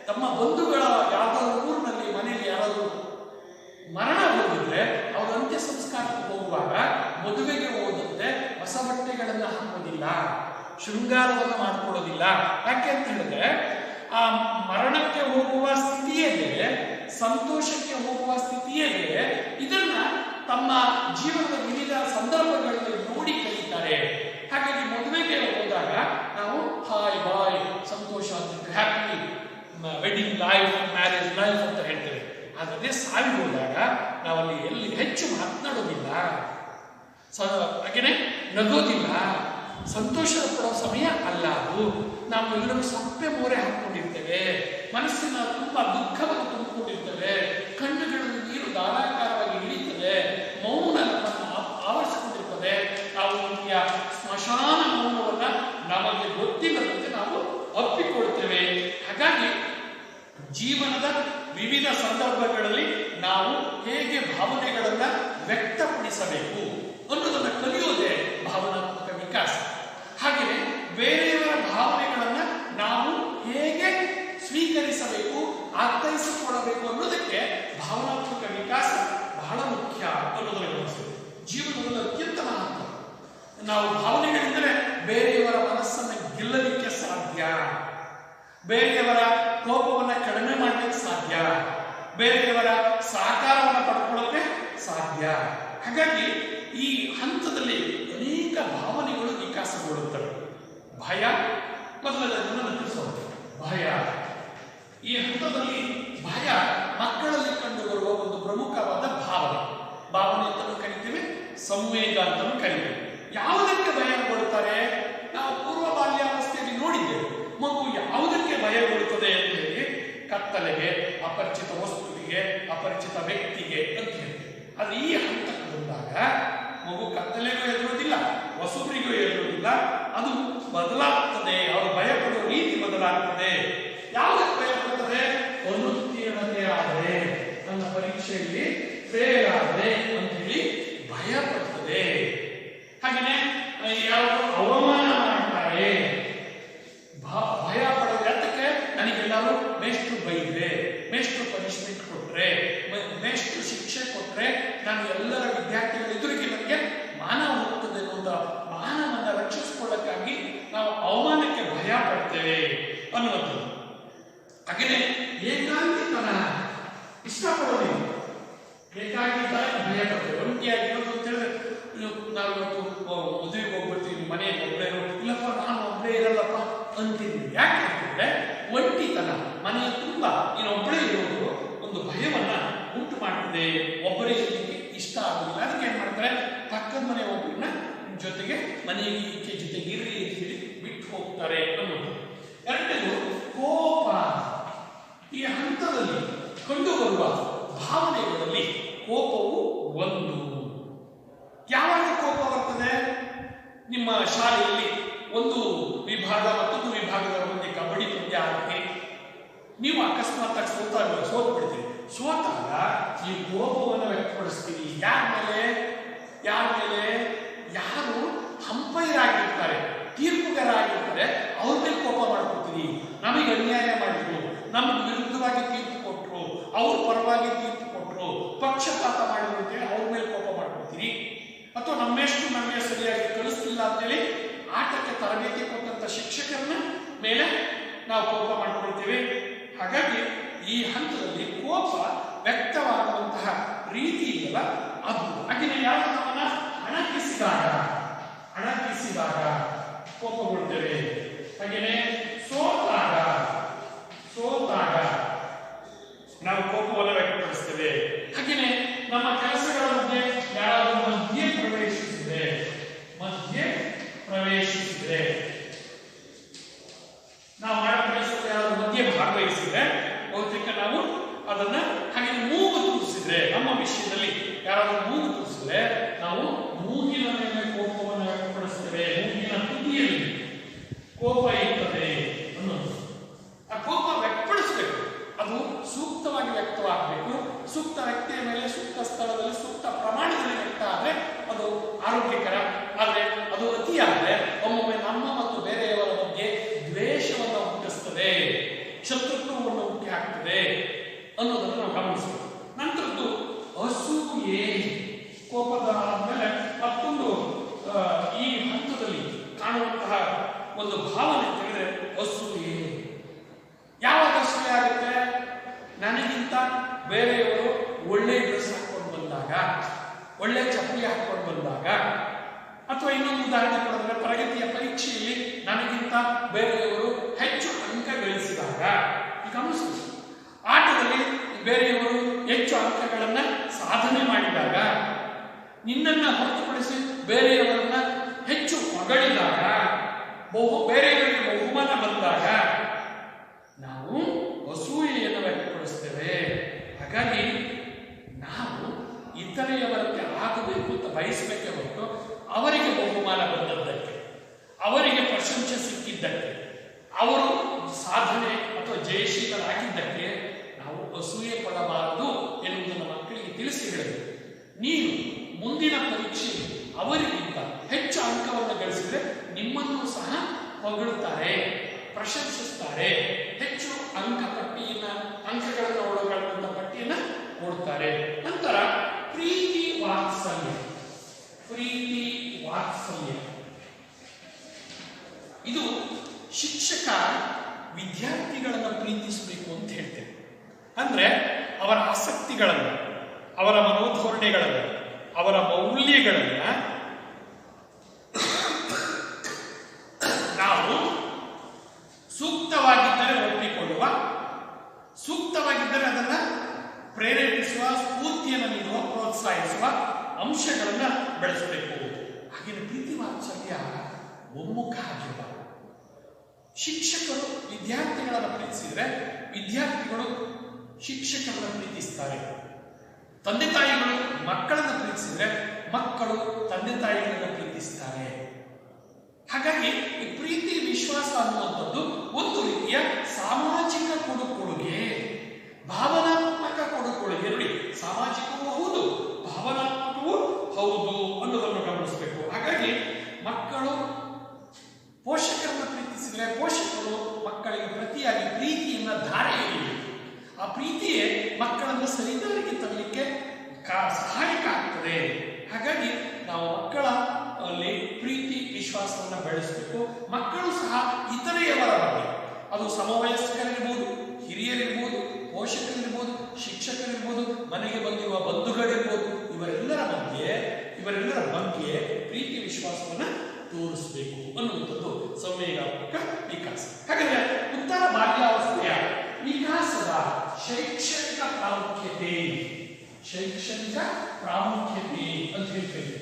ತಮ್ಮ ಬಂಧುಗಳ ಯಾವ್ದಾದ್ರು ಊರಿನಲ್ಲಿ ಮನೆಯಲ್ಲಿ ಯಾರಾದ್ರೂ ಮರಣ ಹೋಗಿದ್ರೆ ಅವ್ರ ಅಂತ್ಯ ಸಂಸ್ಕಾರಕ್ಕೆ ಹೋಗುವಾಗ ಮದುವೆಗೆ ಹೋದಂತೆ ಹೊಸ ಬಟ್ಟೆಗಳನ್ನ ಹಾಕೋದಿಲ್ಲ, ಶೃಂಗಾರವನ್ನು ಮಾಡ್ಕೊಳ್ಳೋದಿಲ್ಲ. ಯಾಕೆ ಅಂತ ಹೇಳಿದ್ರೆ ಆ ಮರಣಕ್ಕೆ ಹೋಗುವ ಸ್ಥಿತಿಯೇ ಬೇರೆ, ಸಂತೋಷಕ್ಕೆ ಹೋಗುವ ಸ್ಥಿತಿಯೇ ಬೇರೆ. ಇದನ್ನ ತಮ್ಮ ಜೀವನದ ವಿವಿಧ ಸಂದರ್ಭಗಳಲ್ಲಿ ನೋಡಿ ಕಲಿತಾರೆ. ಹಾಗಾಗಿ ಮದುವೆಗೆ ಹೋದಾಗ ನಾವು ಹಾಯ್ ಬಾಯ್ ಸಂತೋಷ ಅಂತ, happy wedding life, marriage life ಅಂತ ಹೇಳ್ತೇವೆ. ಆದರೆ ಸಾವಿಗೆ ಹೋದಾಗ ನಾವಲ್ಲಿ ಎಲ್ಲಿ ಹೆಚ್ಚು ಮಾತನಾಡೋದಿಲ್ಲ, ಹಾಗೇನೆ ನಗೋದಿಲ್ಲ, ಸಂತೋಷ ಪಡೋ ಸಮಯ ಅಲ್ಲ ಅದು. ನಾವು ಎಲ್ಲರೂ ಸಪ್ಪೆ ಮೋರೆ ಹಾಕೊಂಡಿರ್ತೇವೆ, ಮನಸ್ಸಿನ ತುಂಬಾ ದುಃಖವನ್ನು ತುಂಬಿಕೊಂಡಿರ್ತೇವೆ, ಕಣ್ಣುಗಳಲ್ಲಿ ನೀರು ಧಾರಾಕಾರವಾಗಿ ಇಳಿತದೆ, ಮೌನ ಆವರಿಸಿಕೊಂಡಿರ್ತದೆ. ನಾವು ಸ್ಮಶಾನ ಮೌನವನ್ನ ನಮಗೆ ಗೊತ್ತಿಲ್ಲದಂತೆ ನಾವು ಅಪ್ಪಿಕೊಳ್ತೇವೆ. ಹಾಗಾಗಿ ಜೀವನದ ವಿವಿಧ ಸಂದರ್ಭಗಳಲ್ಲಿ ನಾವು ಹೇಗೆ ಭಾವನೆಗಳನ್ನ ವ್ಯಕ್ತಪಡಿಸಬೇಕು ಅನ್ನೋದನ್ನ ಕಲಿಯೋದೇ ಭಾವನಾತ್ಮಕ ವಿಕಾಸ. ಹಾಗೆಯೇ ಬೇರೆಯವರ ಭಾವನೆಗಳನ್ನ ನಾವು ಹೇಗೆ ಸ್ವೀಕರಿಸಬೇಕು, ಅರ್ಥೈಸಿಕೊಳ್ಳಬೇಕು ಅನ್ನೋದಕ್ಕೆ ಭಾವನಾತ್ಮಕ ವಿಕಾಸ ಬಹಳ ಮುಖ್ಯ ಅನ್ನೋದನ್ನು ಗಮನಿಸ್ತೇವೆ. ಜೀವನದಲ್ಲಿ ಅತ್ಯಂತ ಮಹತ್ವ. ನಾವು ಭಾವನೆಗಳಿಂದಲೇ ಬೇರೆಯವರ ಮನಸ್ಸನ್ನು ಗೆಲ್ಲಲಿಕ್ಕೆ ಸಾಧ್ಯ, ಬೇರೆಯವರ ಕೋಪವನ್ನು ಕಡಿಮೆ ಮಾಡಲಿಕ್ಕೆ ಸಾಧ್ಯ, ಬೇರೆಯವರ ಸಹಕಾರವನ್ನು ಪಡ್ಕೊಳ್ಳೋಕೆ ಸಾಧ್ಯ. ಹಾಗಾಗಿ ಈ ಹಂತದಲ್ಲಿ ಅನೇಕ ಭಾವನೆಗಳು ವಿಕಾಸಗೊಳ್ಳುತ್ತವೆ. ಭಯ ಮೊದಲನೇದನ್ನು ತಿಳಿಸೋದು. ಭಯ, ಈ ಹಂತದಲ್ಲಿ ಭಯ ಮಕ್ಕಳಲ್ಲಿ ಕಂಡುಬರುವ ಒಂದು ಪ್ರಮುಖವಾದ ಭಾವನೆ ಅಂತಲೂ ಕರಿತೀವಿ, ಸಂವೇಗ ಅಂತಲೂ ಕರಿತೀವಿ. ಯಾವುದಕ್ಕೆ ಭಯಗೊಳ್ಳುತ್ತಾರೆ? ನಾವು ಪೂರ್ವ ಬಾಲ್ಯಾವಸ್ಥೆಯಲ್ಲಿ ನೋಡಿದ್ದೇವೆ. ಮಗು ಯಾವುದಕ್ಕೆ ಭಯಗೊಳ್ಳುತ್ತದೆ ಅಂತ ಹೇಳಿ, ಕತ್ತಲೆಗೆ, ಅಪರಿಚಿತ ವಸ್ತುವಿಗೆ, ಅಪರಿಚಿತ ವ್ಯಕ್ತಿಗೆ ಅಂತ ಹೇಳ್ತೀವಿ. ಅದು ಈ ಹಂತಕ್ಕೆ ಬಂದಾಗ ಮಗು ಕತ್ತಲೆಗೂ ಹೆದರೋದಿಲ್ಲ, ಹೊಸಬರಿಗೂ ಹೆದರೋದಿಲ್ಲ, ಅದು ಬದಲಾಗ್ತದೆ. ಅವರು ಭಯಪಡುವ ರೀತಿ ಬದಲಾಗ್ತದೆ. ಯಾವುದಕ್ಕೆ ಭಯಪಡ್ತದೆ? ಅನುತ್ತೀರ್ಣತೆ ಆದರೆ, ನನ್ನ ಪರೀಕ್ಷೆಯಲ್ಲಿ ಫೇಲ್ ಆದ್ರೆ ಅಂತ ಹೇಳಿ ಭಯಪಡ್ತದೆ. ಹಾಗೆಯೇ ಯಾರು ಅವಮಾನ ಮಾಡ್ತಾರೆ, ಭಯ ಪಡೋದು. ಯಾತಕ್ಕೆ? ನನಗೆಲ್ಲರೂ ಮೇಷ್ಟ್ರು ಬೈದ್ರೆ, ಮೇಷ್ಟ್ರು ಪನಿಷ್ಮೆಂಟ್ ಕೊಟ್ರೆ, ಮೇಷ್ಟ್ರು ಶಿಕ್ಷೆ ಕೊಟ್ರೆ ನಾನು ಎಲ್ಲರ ವಿದ್ಯಾರ್ಥಿಗಳ ಎದುರಿಗೆ ನನಗೆ ಮಾನ ಹೋಗ್ತದೆ ಅನ್ನುವಂಥ ಮಾನವನ್ನು ರಕ್ಷಿಸಿಕೊಳ್ಳಕ್ಕಾಗಿ ನಾವು ಅವಮಾನಕ್ಕೆ ಭಯ ಪಡ್ತೇವೆ ಅನ್ನುವಂಥದ್ದು. ಹಾಗೆಯೇ ಏಕಾಂಗಿತನ ಇಷ್ಟಪಡೋದಿಲ್ಲ, ಏಕಾಂಗಿತನ ಭಯ ಪಡ್ತೇವೆ. ಒಂಟಿಯಾಗಿರೋದು ಅಂತ ಹೇಳಿದ್ರೆ ನಾವು ಇವತ್ತು ಮದುವೆಗೆ ಹೋಗ್ಬಿಡ್ತೀವಿ, ಮನೆಯಲ್ಲಿ ಒಬ್ಬರೇ, ಇಲ್ಲಪ್ಪ ನಾನು ಒಬ್ಬರೇ ಇರಲ್ಲಪ್ಪ ಅಂತಿದ್ವಿ. ಯಾಕೆ ಅಂತಂದ್ರೆ ಒಂಟಿತನ ಮನೆಯ ತುಂಬ ಇನ್ನೊಬ್ಬರೇ ಇರೋದು ಒಂದು ಭಯವನ್ನ ಉಂಟು ಮಾಡ್ತದೆ. ಒಬ್ಬರೇ ಇರಲಿಕ್ಕೆ ಇಷ್ಟ ಆಗೋದಿಲ್ಲ. ಅದಕ್ಕೆ ಏನ್ ಮಾಡ್ತಾರೆ, ಪಕ್ಕದ ಮನೆ ಒಬ್ಬರನ್ನ ಜೊತೆಗೆ ಮನೆಗೆ ಜೊತೆಗೆ ಇರ್ರಿ ಅಂತ ಹೇಳಿ ಬಿಟ್ಟು ಹೋಗ್ತಾರೆ ಅನ್ನೋದು. ಎರಡನೇದು ಕೋಪ. ಈ ಹಂತದಲ್ಲಿ ಕಂಡುಬರುವ ಭಾವನೆಗಳಲ್ಲಿ ಕೋಪವು ಒಂದು. ಯಾವಾಗ ಕೋಪ ಬರ್ತದೆ? ನಿಮ್ಮ ಶಾಲೆಯಲ್ಲಿ ಒಂದು ವಿಭಾಗ ಮತ್ತೊಂದು ವಿಭಾಗದ ಮುಂದೆ ಕಬಡ್ಡಿ ಪಂದ್ಯ ಆಡ್ತೀರಿ, ನೀವು ಅಕಸ್ಮಾತ್ ಸೋತು ಬಿಡ್ತೀರಿ. ಸೋತಾಗ ಈ ಕೋಪವನ್ನು ವ್ಯಕ್ತಪಡಿಸ್ತೀರಿ. ಯಾರ ಮೇಲೆ? ಯಾರು ಅಂಪೈರ್ ಆಗಿರ್ತಾರೆ, ತೀರ್ಪುಗಾರ ಆಗಿರ್ತಾರೆ, ಅವ್ರ ಮೇಲೆ ಕೋಪ ಮಾಡ್ಕೊತೀರಿ. ನಮಗೆ ಅನ್ಯಾಯ ಮಾಡಿದ್ರು, ನಮ್ಗೆ ವಿರುದ್ಧವಾಗಿ ತೀರ್ಪು ಕೊಟ್ಟರು, ಅವ್ರ ಪರವಾಗಿ ತೀರ್ಪು ಕೊಟ್ಟರು, ಪಕ್ಷಪಾತ ಮಾಡಿದ್ರು ಅಂತೇಳಿ ಅವ್ರ ಮೇಲೆ ಕೋಪ ಮಾಡ್ಕೊತೀರಿ. ಅಥವಾ ನಮ್ಮೆಷ್ಟು ನಮಗೆ ಸರಿಯಾಗಿ ಕಲಿಸ್ತಿಲ್ಲ ಅಂತೇಳಿ ಆಟಕ್ಕೆ ತರಬೇತಿ ಕೊಟ್ಟಂತ ಶಿಕ್ಷಕರನ್ನ ಮೇಲೆ ನಾವು ಕೋಪ ಮಾಡ್ಕೊಳ್ತೇವೆ. ಹಾಗಾಗಿ ಈ ಹಂತದಲ್ಲಿ ಕೋಪ ವ್ಯಕ್ತವಾಗುವಂತಹ ರೀತಿ ಇದೆಯಲ್ಲ ಅದು. ಹಾಗೆಯೇ ಯಾವ ನಮ್ಮನ್ನ ಅಣಕಿಸಿದಾಗ ಕೋಪಗೊಳ್ತೇವೆ. ಹಾಗೆಯೇ ಸೋತಾಗ ನಾವು ಕೋಪವನ್ನು ವ್ಯಕ್ತಪಡಿಸ್ತೇವೆ. ಹಾಗೆಯೇ ನಮ್ಮ ಕೆಲಸಗಳ ಮಧ್ಯೆ ಯಾರಾದರೂ ಮಧ್ಯೆ ಪ್ರವೇಶಿಸಿದ್ರೆ ನಾವು ಮಾಡೋ ಕೆಲಸದಲ್ಲಿ ಯಾರಾದರೂ ಮಧ್ಯೆ ಭಾಗವಹಿಸಿದ್ರೆ ಬಹುತೇಕ ನಾವು ಅದನ್ನ ಹಾಗೆ ಮೂಗು ತೂರಿಸಿದ್ರೆ, ನಮ್ಮ ವಿಷಯದಲ್ಲಿ ಯಾರಾದರೂ ಮೂಗು ತೂರಿಸಿದ್ರೆ ನಾವು ಮೂಗಿನ ಮೇಲೆ ಕೋಪವನ್ನು ವ್ಯಕ್ತಪಡಿಸ್ತೇವೆ. ಮೂಗಿನ ತುದಿಯಲ್ಲಿ ಕೋಪ ಇರ್ತದೆ ಅನ್ನೋದು. ಆ ಕೋಪ ವ್ಯಕ್ತಪಡಿಸಬೇಕು, ಅದು ಸೂಕ್ತವಾಗಿ ವ್ಯಕ್ತವಾಗಬೇಕು. ಸೂಕ್ತ ವ್ಯಕ್ತಿಯ ಮೇಲೆ ಸೂಕ್ತ ಸ್ಥಳದಲ್ಲಿ ಸೂಕ್ತ ಪ್ರಮಾಣದಲ್ಲಿ ವ್ಯಕ್ತ ಆದರೆ ಅದು ಆರೋಗ್ಯಕರ. ಆದರೆ ಅದು ಅತಿಯಾದರೆ ಒಮ್ಮೊಮ್ಮೆ ನಮ್ಮ ಮತ್ತು ಬೇರೆಯವರ ಬಗ್ಗೆ ದ್ವೇಷವನ್ನು ಹುಟ್ಟಿಸ್ತದೆ, ಶತ್ರುತ್ವವನ್ನು ಹುಟ್ಟಿ ಹಾಕ್ತದೆ ಅನ್ನೋದನ್ನು ನಾವು ಗಮನಿಸಬೇಕು. ನಂತರದ್ದು ಅಸೂಯೆ. ಕೋಪದ ಆದ್ಮೇಲೆ ಮತ್ತೊಂದು ಈ ಹಂತದಲ್ಲಿ ಕಾಣುವಂತಹ ಒಂದು ಭಾವನೆ ಅಂತ ಹೇಳಿದ್ರೆ ಅಸೂಯೆ. ಯಾವಾಗ ಅಸೂಯೆ ಆಗುತ್ತೆ? ನನಗಿಂತ ಬೇರೆಯವರು ಒಳ್ಳೆ ಡ್ರೆಸ್ ಹಾಕೊಂಡು ಬಂದಾಗ, ಒಳ್ಳೆ ಚಪ್ಪಲಿ ಹಾಕೊಂಡು ಬಂದಾಗ, ಅಥವಾ ಇನ್ನೊಂದು ಉದಾಹರಣೆ ಕೊಡಿದ್ರೆ ಪ್ರಗತಿಯ ಪರೀಕ್ಷೆಯಲ್ಲಿ ನನಗಿಂತ ಬೇರೆಯವರು ಹೆಚ್ಚು ಅಂಕ ಗಳಿಸಿದಾಗ, ಗಮನಿಸಿ, ಆಟದಲ್ಲಿ ಬೇರೆಯವರು ಹೆಚ್ಚು ಅಂಕಗಳನ್ನ ಸಾಧನೆ ಮಾಡಿದಾಗ, ನಿನ್ನನ್ನ ಹೊರತುಪಡಿಸಿ ಬೇರೆಯವರನ್ನ ಹೆಚ್ಚು ಹೊಗಳಿದಾಗ, ಬೇರೆಯವರಿಗೆ ಬಹುಮಾನ ಬಂದಾಗ ನಾವು ಅಸೂಯೆಯನ್ನು ವ್ಯಕ್ತಪಡಿಸ್ತೇವೆ. ಹಾಗಾಗಿ ನಾವು ಇತರೆಯವರಂತೆ ಆಗಬೇಕು ಅಂತ ಬಯಸಬೇಕೇ ಹೊರತು ಅವರಿಗೆ ಬಹುಮಾನ ಬಂದದ್ದಕ್ಕೆ, ಅವರಿಗೆ ಪ್ರಶಂಸೆ ಸಿಕ್ಕಿದ್ದಕ್ಕೆ, ಅವರು ಸಾಧನೆ ಅಥವಾ ಜಯಶೀಲರಾಗಿದ್ದಕ್ಕೆ ನಾವು ಅಸೂಯೆ ಪಡಬಾರದು ಎನ್ನುವುದನ್ನು ಮಕ್ಕಳಿಗೆ ತಿಳಿಸಿ ಹೇಳಬೇಕು. ನೀನು ಮುಂದಿನ ಪರೀಕ್ಷೆಯಲ್ಲಿ ಅವರಿಗಿಂತ ಹೆಚ್ಚು ಅಂಕವನ್ನು ಗಳಿಸಿದರೆ ನಿಮ್ಮನ್ನು ಸಹ ಹೊಗಳುತ್ತಾರೆ, ಪ್ರಶಂಸಿಸುತ್ತಾರೆ, ಹೆಚ್ಚು ಅಂಕಗಳನ್ನು ಒಳಗೊಂಡ ಪಟ್ಟಿಯನ್ನು ಕೊಡ್ತಾರೆ. ನಂತರ ಪ್ರೀತಿ ವಾತ್ಸಲ್ಯ. ಇದು ಶಿಕ್ಷಕ ವಿದ್ಯಾರ್ಥಿಗಳನ್ನು ಪ್ರೀತಿಸಬೇಕು ಅಂತ ಹೇಳ್ತೇವೆ. ಅಂದ್ರೆ ಅವರ ಆಸಕ್ತಿಗಳನ್ನು, ಅವರ ಮನೋಧೋರಣೆಗಳನ್ನು, ಅವರ ಮೌಲ್ಯಗಳನ್ನ ನಾವು ಸೂಕ್ತವಾಗಿದ್ದರೆ ಒಪ್ಪಿಕೊಳ್ಳುವ, ಸೂಕ್ತವಾಗಿದ್ದರೆ ಅದನ್ನ ಪ್ರೇರೇಪಿಸುವ, ಸ್ಫೂರ್ತಿಯನ್ನು ನೀಡುವ, ಪ್ರೋತ್ಸಾಹಿಸುವ ಅಂಶಗಳನ್ನ ಬೆಳೆಸಬೇಕು. ಹಾಗೆಯೇ ಪ್ರೀತಿ ವಾತ್ಸಲ್ಯ ಒಮ್ಮುಖ ಆಗಿರಬಾರದು. ಶಿಕ್ಷಕರು ವಿದ್ಯಾರ್ಥಿಗಳನ್ನು ಪ್ರೀತಿಸಿದ್ರೆ ವಿದ್ಯಾರ್ಥಿಗಳು ಶಿಕ್ಷಕರನ್ನು ಪ್ರೀತಿಸ್ತಾರೆ. ತಂದೆ ತಾಯಿಗಳು ಮಕ್ಕಳನ್ನು ಪ್ರೀತಿಸಿದ್ರೆ ಮಕ್ಕಳು ತಂದೆ ತಾಯಿಗಳನ್ನು ಪ್ರೀತಿಸ್ತಾರೆ. ಹಾಗಾಗಿ ಈ ಪ್ರೀತಿ ವಿಶ್ವಾಸ ಅನ್ನುವಂಥದ್ದು ಒಂದು ರೀತಿಯ ಸಾಮಾಜಿಕ ಕೊಡುಕೊಡುಗೆ, ಭಾವನಾತ್ಮಕ ಕೊಡುಕೊಡುಗೆ. ನೋಡಿ, ಸಾಮಾಜಿಕವೂ ಹೌದು, ಭಾವನಾತ್ಮಕವೂ ಹೌದು ಅನ್ನೋದನ್ನು ಗಮನಿಸಬೇಕು. ಹಾಗಾಗಿ ಮಕ್ಕಳು ಪೋಷಕರನ್ನು ಪ್ರೀತಿಸಿದರೆ ಪೋಷಕರು ಮಕ್ಕಳಿಗೆ ಪ್ರತಿಯಾಗಿ ಪ್ರೀತಿಯನ್ನ ಧಾರೆ ಎರೆಯಬೇಕು. ಆ ಪ್ರೀತಿಯೇ ಮಕ್ಕಳನ್ನು ಸರಿದಾರಿಗೆ ತರಲಿಕ್ಕೆ ಸಹಾಯಕ ಆಗ್ತದೆ. ಹಾಗಾಗಿ ನಾವು ಮಕ್ಕಳ ಅಲ್ಲಿ ಪ್ರೀತಿ ವಿಶ್ವಾಸವನ್ನು ಬೆಳೆಸಬೇಕು. ಮಕ್ಕಳು ಸಹ ಇತರೆಯವರ ಬಗ್ಗೆ, ಅದು ಸಮವಯಸ್ಕರಿರ್ಬೋದು, ಹಿರಿಯರಿರ್ಬೋದು, ಪೋಷಕರಿರ್ಬೋದು, ಶಿಕ್ಷಕರಿರ್ಬೋದು, ಮನೆಗೆ ಬಂದಿರುವ ಬಂಧುಗಳಿರ್ಬೋದು, ಇವರೆಲ್ಲರ ಬಗ್ಗೆ ಪ್ರೀತಿ ವಿಶ್ವಾಸವನ್ನ ತೋರಿಸಬೇಕು ಅನ್ನುವಂಥದ್ದು ಸಂವೇಗಾತ್ಮಕ ವಿಕಾಸ. ಹಾಗಾದ್ರೆ ಉತ್ತರ ಬಾಲ್ಯಾವಸ್ಥೆಯ ವಿಕಾಸದ ಶೈಕ್ಷಣಿಕ ಪ್ರಾಮುಖ್ಯತೆ ಅಂತ ಹೇಳ್ತೇವೆ.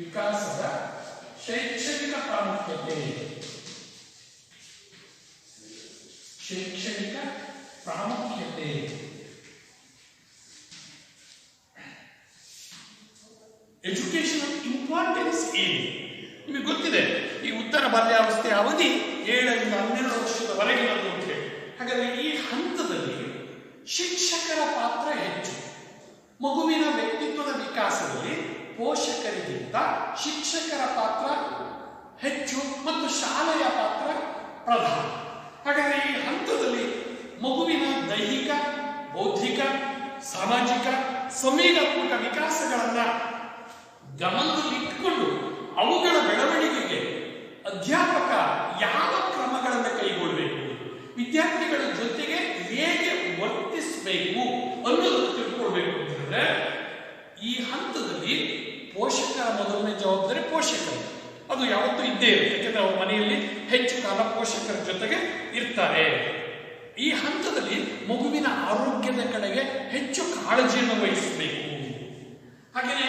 ವಿಕಾಸದ ಶೈಕ್ಷಣಿಕ ಪ್ರಾಮುಖ್ಯತೆ ಎಜುಕೇಶನಲ್ ಇಂಪಾರ್ಟೆನ್ಸ್ ಏನು? ನಿಮಗೆ ಗೊತ್ತಿದೆ, ಈ ಉತ್ತರ ಬಾಲ್ಯಾವಸ್ಥೆಯ ಅವಧಿ 7 ರಿಂದ 12 ವರ್ಷದವರೆಗಿನದು ಅಂತ ಹೇಳಿ. ಹಾಗಾದ್ರೆ ಈ ಹಂತದಲ್ಲಿ ಶಿಕ್ಷಕರ ಪಾತ್ರ ಹೆಚ್ಚು. ಮಗುವಿನ ವ್ಯಕ್ತಿತ್ವದ ವಿಕಾಸದಲ್ಲಿ ಪೋಷಕರಿಗಿಂತ ಶಿಕ್ಷಕರ ಪಾತ್ರ ಹೆಚ್ಚು ಮತ್ತು ಶಾಲೆಯ ಪಾತ್ರ ಪ್ರಧಾನ. ಹಾಗಾದ್ರೆ ಈ ಹಂತದಲ್ಲಿ ಮಗುವಿನ ದೈಹಿಕ, ಬೌದ್ಧಿಕ, ಸಾಮಾಜಿಕ, ಸಂವೇಗಾತ್ಮಕ ವಿಕಾಸಗಳನ್ನ ಗಮನದಲ್ಲಿಟ್ಟುಕೊಂಡು ಅವುಗಳ ಬೆಳವಣಿಗೆಗೆ ಅಧ್ಯಾಪಕ ಯಾವ ಕ್ರಮಗಳನ್ನು ಕೈಗೊಳ್ಳಬೇಕು, ವಿದ್ಯಾರ್ಥಿಗಳ ಜೊತೆಗೆ ಹೇಗೆ ವರ್ತಿಸಬೇಕು ಅನ್ನೋದನ್ನು ತಿಳ್ಕೊಳ್ಬೇಕು ಅಂತ ಹೇಳಿದ್ರೆ, ಈ ಹಂತದಲ್ಲಿ ಪೋಷಕರ ಮೊದಲನೇ ಜವಾಬ್ದಾರಿ ಪೋಷಕರು. ಅದು ಯಾವತ್ತೂ ಇದ್ದೇ ಇರುತ್ತೆ, ಯಾಕೆಂದ್ರೆ ಅವ್ರ ಮನೆಯಲ್ಲಿ ಹೆಚ್ಚು ಕಾಲ ಪೋಷಕರ ಜೊತೆಗೆ ಇರ್ತಾರೆ. ಈ ಹಂತದಲ್ಲಿ ಮಗುವಿನ ಆರೋಗ್ಯದ ಕಡೆಗೆ ಹೆಚ್ಚು ಕಾಳಜಿಯನ್ನು ವಹಿಸಬೇಕು. ಹಾಗೆಯೇ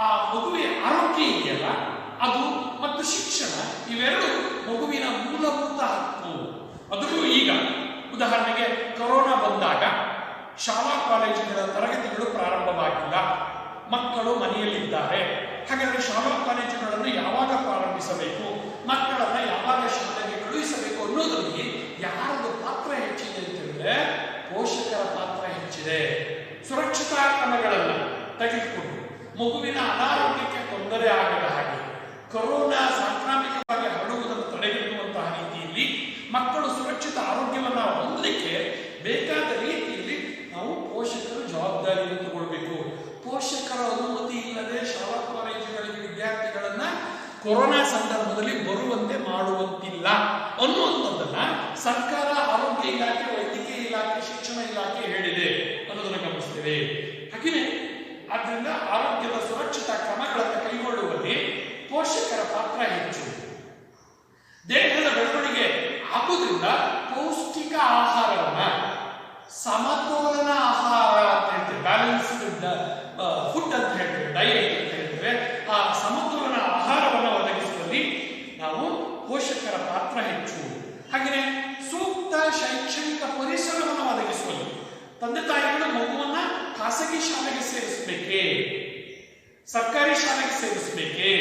ಆ ಮಗುವಿನ ಆರೋಗ್ಯ ಇದೆಯಲ್ಲ, ಅದು ಮತ್ತು ಶಿಕ್ಷಣ ಇವೆರಡು ಮಗುವಿನ ಮೂಲಭೂತ ಹಕ್ಕು. ಅದರಲ್ಲೂ ಈಗ ಉದಾಹರಣೆಗೆ ಕೊರೋನಾ ಬಂದಾಗ ಶಾಲಾ ಕಾಲೇಜುಗಳ ತರಗತಿಗಳು ಪ್ರಾರಂಭವಾಗಿಲ್ಲ, ಮಕ್ಕಳು ಮನೆಯಲ್ಲಿದ್ದಾರೆ. ಹಾಗಾದರೆ ಶಾಲಾ ಕಾಲೇಜುಗಳನ್ನು ಯಾವಾಗ ಪ್ರಾರಂಭಿಸಬೇಕು, ಮಕ್ಕಳನ್ನ ಯಾವಾಗ ಶಾಲೆಗೆ ಕಳುಹಿಸಬೇಕು ಅನ್ನೋದ್ರಲ್ಲಿ ಯಾರದು ಪಾತ್ರ ಹೆಚ್ಚಿದೆ ಅಂತ ಹೇಳಿದ್ರೆ ಪೋಷಕರ ಪಾತ್ರ ಹೆಚ್ಚಿದೆ. ಸುರಕ್ಷತಾ ಕ್ರಮಗಳನ್ನು ತೆಗೆದುಕೊಂಡು ಮಗುವಿನ ಅನಾರೋಗ್ಯಕ್ಕೆ ತೊಂದರೆ ಆಗದ ಹಾಗೆ, ಕೊರೋನಾ ಸಾಂಕ್ರಾಮಿಕವಾಗಿ ಹರಡುವುದನ್ನು ತಡೆಗಟ್ಟುವಂತಹ ರೀತಿಯಲ್ಲಿ ಮಕ್ಕಳು ಸುರಕ್ಷಿತ ಆರೋಗ್ಯವನ್ನು ಹೊಂದಲಿಕ್ಕೆ ಬೇಕಾದ ರೀತಿಯಲ್ಲಿ ನಾವು ಪೋಷಕರು ಜವಾಬ್ದಾರಿಯನ್ನು ತಗೊಳ್ಬೇಕು. ಪೋಷಕರ ಅನುಮತಿ ಇಲ್ಲದೆ ಶಾಲಾ ಕಾಲೇಜುಗಳಿಗೆ ವಿದ್ಯಾರ್ಥಿಗಳನ್ನ ಕೊರೋನಾ ಸಂದರ್ಭದಲ್ಲಿ ಬರುವಂತೆ ಮಾಡುವಂತಿಲ್ಲ ಅನ್ನುವಂಥದ್ದನ್ನ ಸರ್ಕಾರ, ಆರೋಗ್ಯ ಇಲಾಖೆ, ವೈದ್ಯಕೀಯ ಇಲಾಖೆ, ಶಿಕ್ಷಣ ಇಲಾಖೆ ಹೇಳಿದೆ ಅನ್ನೋದನ್ನು ಗಮನಿಸ್ತೇವೆ. ಹಾಗೆಯೇ ಆದ್ದರಿಂದ ಆರೋಗ್ಯದ ಸುರಕ್ಷತಾ ಕ್ರಮಗಳನ್ನು ಕೈಗೊಳ್ಳುವಲ್ಲಿ ಪೋಷಕರ ಪಾತ್ರ ಹೆಚ್ಚು. ದೇಹದ ಬೆಳವಣಿಗೆ ಆಗುವುದರಿಂದ ಪೌಷ್ಟಿಕ ಆಹಾರವನ್ನ ಸಮತೋಲನ ಆಹಾರ ಅಂತ ಹೇಳ್ತೇವೆ, ಬ್ಯಾಲೆನ್ಸ್ಡ್ ಫುಡ್ ಅಂತ ಹೇಳ್ತೇವೆ, ಡಯಟ್ ಅಂತ ಹೇಳ್ತೇವೆ. ಆ ಸಮತೋಲನ ಆಹಾರವನ್ನು ಒದಗಿಸುವಲ್ಲಿ ನಾವು ಪೋಷಕರ ಪಾತ್ರ ಹೆಚ್ಚು. ಹಾಗೆಯೇ ಸೂಕ್ತ ಶೈಕ್ಷಣಿಕ ಪರಿಸರವನ್ನು ಒದಗಿಸುವಲ್ಲಿ ತಂದೆ ತಾಯಿಗಳು ಮಗುವನ್ನ ಖಾಸಗಿ ಶಾಲೆಗೆ ಸೇರಿಸಬೇಕೇ, ಸರ್ಕಾರಿ ಶಾಲೆಗೆ ಸೇರಿಸಬೇಕೇ,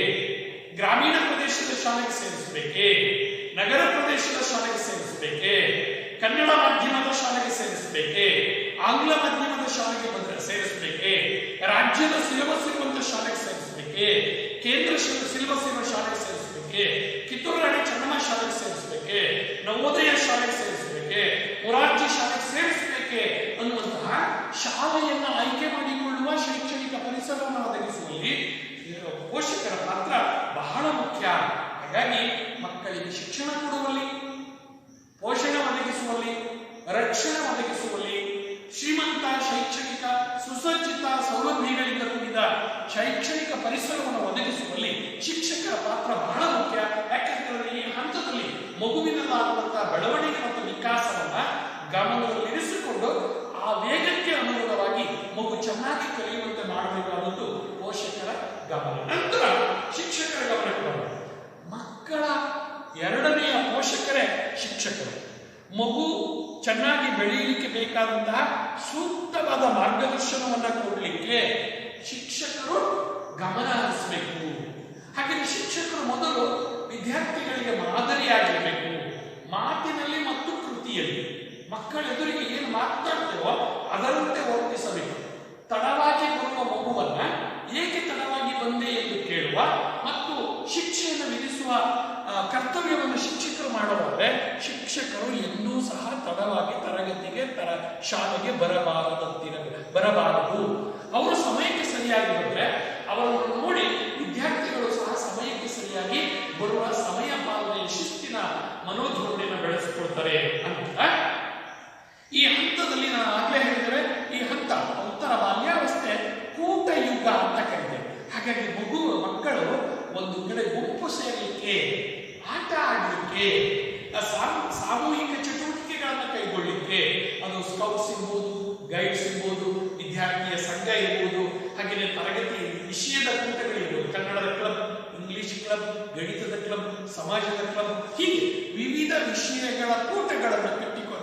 ಗ್ರಾಮೀಣ ಪ್ರದೇಶದ ಶಾಲೆಗೆ ಸೇರಿಸಬೇಕೇ, ನಗರ ಪ್ರದೇಶದ ಶಾಲೆಗೆ ಸೇರಿಸಬೇಕೇ, ಕನ್ನಡ ಮಾಧ್ಯಮದ ಶಾಲೆಗೆ ಸೇರಿಸಬೇಕೇ, ಆಂಗ್ಲ ಮಾಧ್ಯಮದ ಶಾಲೆಗೆ ಸೇರಿಸಬೇಕೇ, ರಾಜ್ಯದ ಸಿಲೆಬಸ್ ಇರುವಂತಹ ಶಾಲೆಗೆ ಸೇರಿಸಬೇಕೇ, ಕೇಂದ್ರ ಸಿಲೆಬಸ್ ಇರುವ ಶಾಲೆಗೆ ಸೇರಿಸಬೇಕೇ, ಕಿತ್ತೂರು ರಾಣಿ ಚೆನ್ನಮ್ಮ ಶಾಲೆಗೆ ಸೇರಿಸಬೇಕೇ, ನವೋದಯ ಶಾಲೆಗೆ ಸೇರಿಸಬೇಕೇ, ಮೊರಾರ್ಜಿ ಶಾಲೆಗೆ ಸೇರಿಸಬೇಕೇ ಅನ್ನುವಂತಹ ಶಾಲೆಯನ್ನ ಆಯ್ಕೆ ಮಾಡಿಕೊಳ್ಳುವ ಶೈಕ್ಷಣಿಕ ಪರಿಸರವನ್ನು ಒದಗಿಸುವಲ್ಲಿ ಪೋಷಕರ ಪಾತ್ರ ಬಹಳ ಮುಖ್ಯ. ಹಾಗಾಗಿ ಮಕ್ಕಳಿಗೆ ಶಿಕ್ಷಣ ಕೊಡುವಲ್ಲಿ, ಪೋಷಣೆ ಒದಗಿಸುವಲ್ಲಿ, ರಕ್ಷಣೆ ಒದಗಿಸುವಲ್ಲಿ, ಶ್ರೀಮಂತ ಶೈಕ್ಷಣಿಕ ಸುಸಜ್ಜಿತ ಸೌಲಭ್ಯಗಳಿಂದ ಕೂಡಿದ ಶೈಕ್ಷಣಿಕ ಪರಿಸರವನ್ನು ಒದಗಿಸುವಲ್ಲಿ ಶಿಕ್ಷಕರ ಪಾತ್ರ ಬಹಳ ಮುಖ್ಯ. ಯಾಕೆಂದರೆ ಈ ಹಂತದಲ್ಲಿ ಮಗುವಿನಲ್ಲಾಗುವಂತಹ ಬೆಳವಣಿಗೆ ಮತ್ತು ವಿಕಾಸವನ್ನ ಗಮನದಲ್ಲಿರಿಸಿಕೊಂಡು ಆ ವೇಗಕ್ಕೆ ಅನುಗುಣವಾಗಿ ಮಗು ಚೆನ್ನಾಗಿ ಕಲಿಯುವಂತೆ ಮಾಡಬೇಕು ಅನ್ನೋದು ಪೋಷಕರ ಗಮನ. ನಂತರ ಶಿಕ್ಷಕರ ಗಮನ ಕೊಡಬೇಕು. ಮಕ್ಕಳ ಎರಡನೆಯ ಪೋಷಕರೇ ಶಿಕ್ಷಕರು. ಮಗು ಚೆನ್ನಾಗಿ ಬೆಳೆಯಲಿಕ್ಕೆ ಬೇಕಾದಂತಹ ಸೂಕ್ತವಾದ ಮಾರ್ಗದರ್ಶನವನ್ನ ಕೊಡಲಿಕ್ಕೆ ಶಿಕ್ಷಕರು ಗಮನ ಹರಿಸಬೇಕು. ಹಾಗೆ ಶಿಕ್ಷಕರು ಮೊದಲು ವಿದ್ಯಾರ್ಥಿಗಳಿಗೆ ಮಾದರಿಯಾಗಿರಬೇಕು. ಮಾತಿನಲ್ಲಿ ಮತ್ತು ಕೃತಿಯಲ್ಲಿ ಮಕ್ಕಳ ಎದುರಿಗೆ ಏನು ಮಾತನಾಡ್ತೇವೋ ಅದರಂತೆ ವರ್ತಿಸಬೇಕು. ತಡವಾಗಿ ಬರುವ ಮಗುವನ್ನ ಏಕೆ ತಡವಾಗಿ ಬಂದೆ ಎಂದು ಕೇಳುವ ಮತ್ತು ಶಿಕ್ಷೆಯನ್ನು ವಿಧಿಸುವ ಕರ್ತವ್ಯವನ್ನು ಶಿಕ್ಷಕರು ಮಾಡುವಾಗ ಶಿಕ್ಷಕರು ಎಂದೂ ಸಹ ತಡವಾಗಿ ತರಗತಿಗೆ ಶಾಲೆಗೆ ಬರಬಾರದು. ಅವರು ಸಮಯಕ್ಕೆ ಸರಿಯಾಗಿ ಬಂದರೆ ಅವರನ್ನು ನೋಡಿ ವಿದ್ಯಾರ್ಥಿಗಳು ಸಹ ಸಮಯಕ್ಕೆ ಸರಿಯಾಗಿ ಬರುವ ಸಮಯ ಪಾಲನೆಯ ಶಿಸ್ತಿನ ಮನೋಧೋರಣೆಯನ್ನು ಬೆಳೆಸಿಕೊಳ್ತಾರೆ ಅಂತ ಈ ಹಂತದಲ್ಲಿ ನಾನು ಆಗಲೇ ಹೇಳಿದರೆ ಈ ಹಂತ ಉತ್ತರ ಬಾಲ್ಯಾವಸ್ಥೆ ಕೂಟ ಯುಗ ಅಂತ ಕರೀತೇವೆ. ಹಾಗಾಗಿ ಮಕ್ಕಳು ಒಂದು ಕಡೆ ಗುಂಪು ಸೇರಲಿಕ್ಕೆ, ಆಟ ಆಡಲಿಕ್ಕೆ, ಸಾಮೂಹಿಕ ಚಟುವಟಿಕೆಗಳನ್ನು ಕೈಗೊಳ್ಳಲಿಕ್ಕೆ, ಅದು ಸ್ಕೌಟ್ಸ್ ಇರ್ಬೋದು, ಗೈಡ್ಸ್ ಇರ್ಬೋದು, ವಿದ್ಯಾರ್ಥಿಯ ಸಂಘ ಇರ್ಬೋದು, ಹಾಗೆಯೇ ತರಗತಿ ವಿಷಯದ ಕೂಟಗಳಿರ್ಬೋದು, ಕನ್ನಡದ ಕ್ಲಬ್, ಇಂಗ್ಲಿಷ್ ಕ್ಲಬ್, ಗಣಿತದ ಕ್ಲಬ್, ಸಮಾಜದ ಕ್ಲಬ್, ಹೀಗೆ ವಿವಿಧ ವಿಷಯಗಳ ಕೂಟಗಳನ್ನು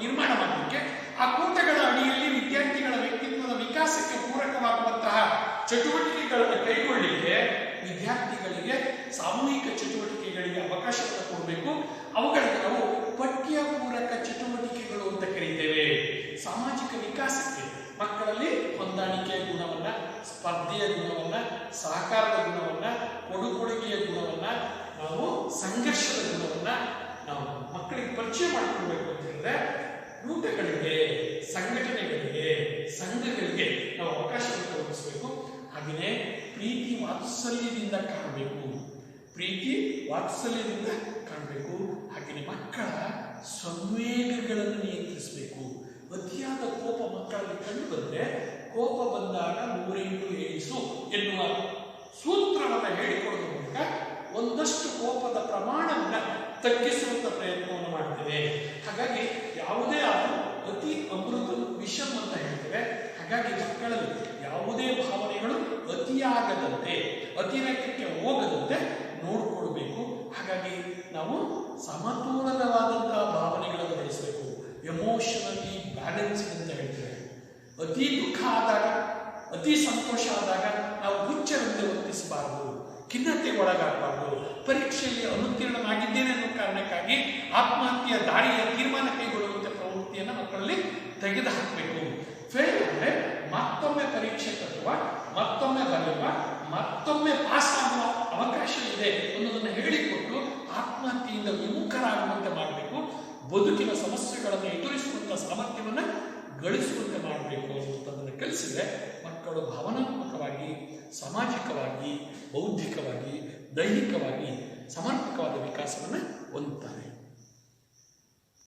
ನಿರ್ಮಾಣ ಮಾಡಲಿಕ್ಕೆ, ಆ ಕೂಟಗಳ ಅಡಿಯಲ್ಲಿ ವಿದ್ಯಾರ್ಥಿಗಳ ವ್ಯಕ್ತಿತ್ವದ ವಿಕಾಸಕ್ಕೆ ಪೂರಕವಾಗುವಂತಹ ಚಟುವಟಿಕೆಗಳನ್ನು ಕೈಗೊಳ್ಳಲಿಕ್ಕೆ ವಿದ್ಯಾರ್ಥಿಗಳಿಗೆ ಸಾಮೂಹಿಕ ಚಟುವಟಿಕೆಗಳಿಗೆ ಅವಕಾಶವನ್ನು ಕೊಡಬೇಕು. ಅವುಗಳನ್ನು ನಾವು ಪಠ್ಯ ಪೂರಕ ಚಟುವಟಿಕೆಗಳು ಅಂತ ಕರೀತೇವೆ. ಸಾಮಾಜಿಕ ವಿಕಾಸಕ್ಕೆ ಮಕ್ಕಳಲ್ಲಿ ಹೊಂದಾಣಿಕೆಯ ಗುಣವನ್ನ, ಸ್ಪರ್ಧೆಯ ಗುಣವನ್ನ, ಸಹಕಾರದ ಗುಣವನ್ನ, ಕೊಡುಗೆಯ ಗುಣವನ್ನ, ನಾವು ಸಂಘರ್ಷದ ಗುಣವನ್ನ ನಾವು ಮಕ್ಕಳಿಗೆ ಪರಿಚಯ ಮಾಡಿಕೊಡ್ಬೇಕು ಅಂತ ಹೇಳಿದ್ರೆ ಕೂಟಗಳಿಗೆ, ಸಂಘಟನೆಗಳಿಗೆ, ಸಂಘಗಳಿಗೆ ನಾವು ಅವಕಾಶವನ್ನು ಕಲ್ಪಿಸಬೇಕು. ಹಾಗೆಯೇ ಪ್ರೀತಿ ವಾತ್ಸಲ್ಯದಿಂದ ಕಾಣಬೇಕು. ಹಾಗೆಯೇ ಮಕ್ಕಳ ಸಂವೇಗಗಳನ್ನು ನಿಯಂತ್ರಿಸಬೇಕು. ಅತಿಯಾದ ಕೋಪ ಮಕ್ಕಳಲ್ಲಿ ಕಂಡು ಬಂದರೆ ಕೋಪ ಬಂದಾಗ 108 ಏಳಿಸು ಎನ್ನುವ ಸೂತ್ರವನ್ನು ಹೇಳಿಕೊಡುವ ಮೂಲಕ ಒಂದಷ್ಟು ಕೋಪದ ಪ್ರಮಾಣವನ್ನು ತಗ್ಗಿಸುವಂತ ಪ್ರಯತ್ನವನ್ನು ಮಾಡ್ತೇವೆ. ಹಾಗಾಗಿ ಯಾವುದೇ ಅತಿ ಅಮೃತ ವಿಷಮ್ ಅಂತ ಹೇಳ್ತೇವೆ. ಹಾಗಾಗಿ ಮಕ್ಕಳಲ್ಲಿ ಯಾವುದೇ ಭಾವನೆಗಳು ಅತಿಯಾಗದಂತೆ, ಅತಿರೇಕಕ್ಕೆ ಹೋಗದಂತೆ ನೋಡಿಕೊಳ್ಬೇಕು. ಹಾಗಾಗಿ ನಾವು ಸಮತೋಲನವಾದಂತಹ ಭಾವನೆಗಳನ್ನು ಬೆಳೆಸಬೇಕು. ಎಮೋಷನಲಿ ಬ್ಯಾಲೆನ್ಸ್ ಅಂತ ಹೇಳ್ತೇವೆ. ಅತಿ ದುಃಖ ಆದಾಗ, ಅತಿ ಸಂತೋಷ ಆದಾಗ ನಾವು ಹುಚ್ಚರಂತೆ ವರ್ತಿಸಬಾರದು, ಖಿನ್ನತೆ ಒಳಗಾಗಬಾರದು. ಪರೀಕ್ಷೆಯಲ್ಲಿ ಅನುತ್ತೀರ್ಣನಾಗಿದ್ದೇನೆ ಅನ್ನೋ ಕಾರಣಕ್ಕಾಗಿ ಆತ್ಮಹತ್ಯೆಯ ದಾರಿಯ ತೀರ್ಮಾನ ಕೈಗೊಳ್ಳುವಂತೆ ಪ್ರವೃತ್ತಿಯನ್ನು ಮಕ್ಕಳಲ್ಲಿ ತೆಗೆದು ಹಾಕಬೇಕು. ಫೇಲ್ ಅಂದರೆ ಮತ್ತೊಮ್ಮೆ ಪರೀಕ್ಷೆ ಕಟ್ಟುವ, ಮತ್ತೊಮ್ಮೆ ಬರೆಯುವ, ಮತ್ತೊಮ್ಮೆ ಪಾಸ್ ಆಗುವ ಅವಕಾಶ ಇದೆ ಅನ್ನೋದನ್ನು ಹೇಳಿಕೊಟ್ಟು ಆತ್ಮಹತ್ಯೆಯಿಂದ ವಿಮುಖರಾಗುವಂತೆ ಮಾಡಬೇಕು. ಬದುಕಿನ ಸಮಸ್ಯೆಗಳನ್ನು ಎದುರಿಸುವಂಥ ಸಾಮರ್ಥ್ಯವನ್ನು ಗಳಿಸುವಂತೆ ಮಾಡಬೇಕು ಅನ್ನುವಂಥದ್ದನ್ನು ಕಲಿಸಿದರೆ ಮಕ್ಕಳು ಭಾವನಾತ್ಮಕವಾಗಿ, ಸಾಮಾಜಿಕವಾಗಿ, ಬೌದ್ಧಿಕವಾಗಿ, ದೈಹಿಕವಾಗಿ ಸಮರ್ಪಕವಾದ ವಿಕಾಸವನ್ನು ಹೊಂದುತ್ತಾರೆ.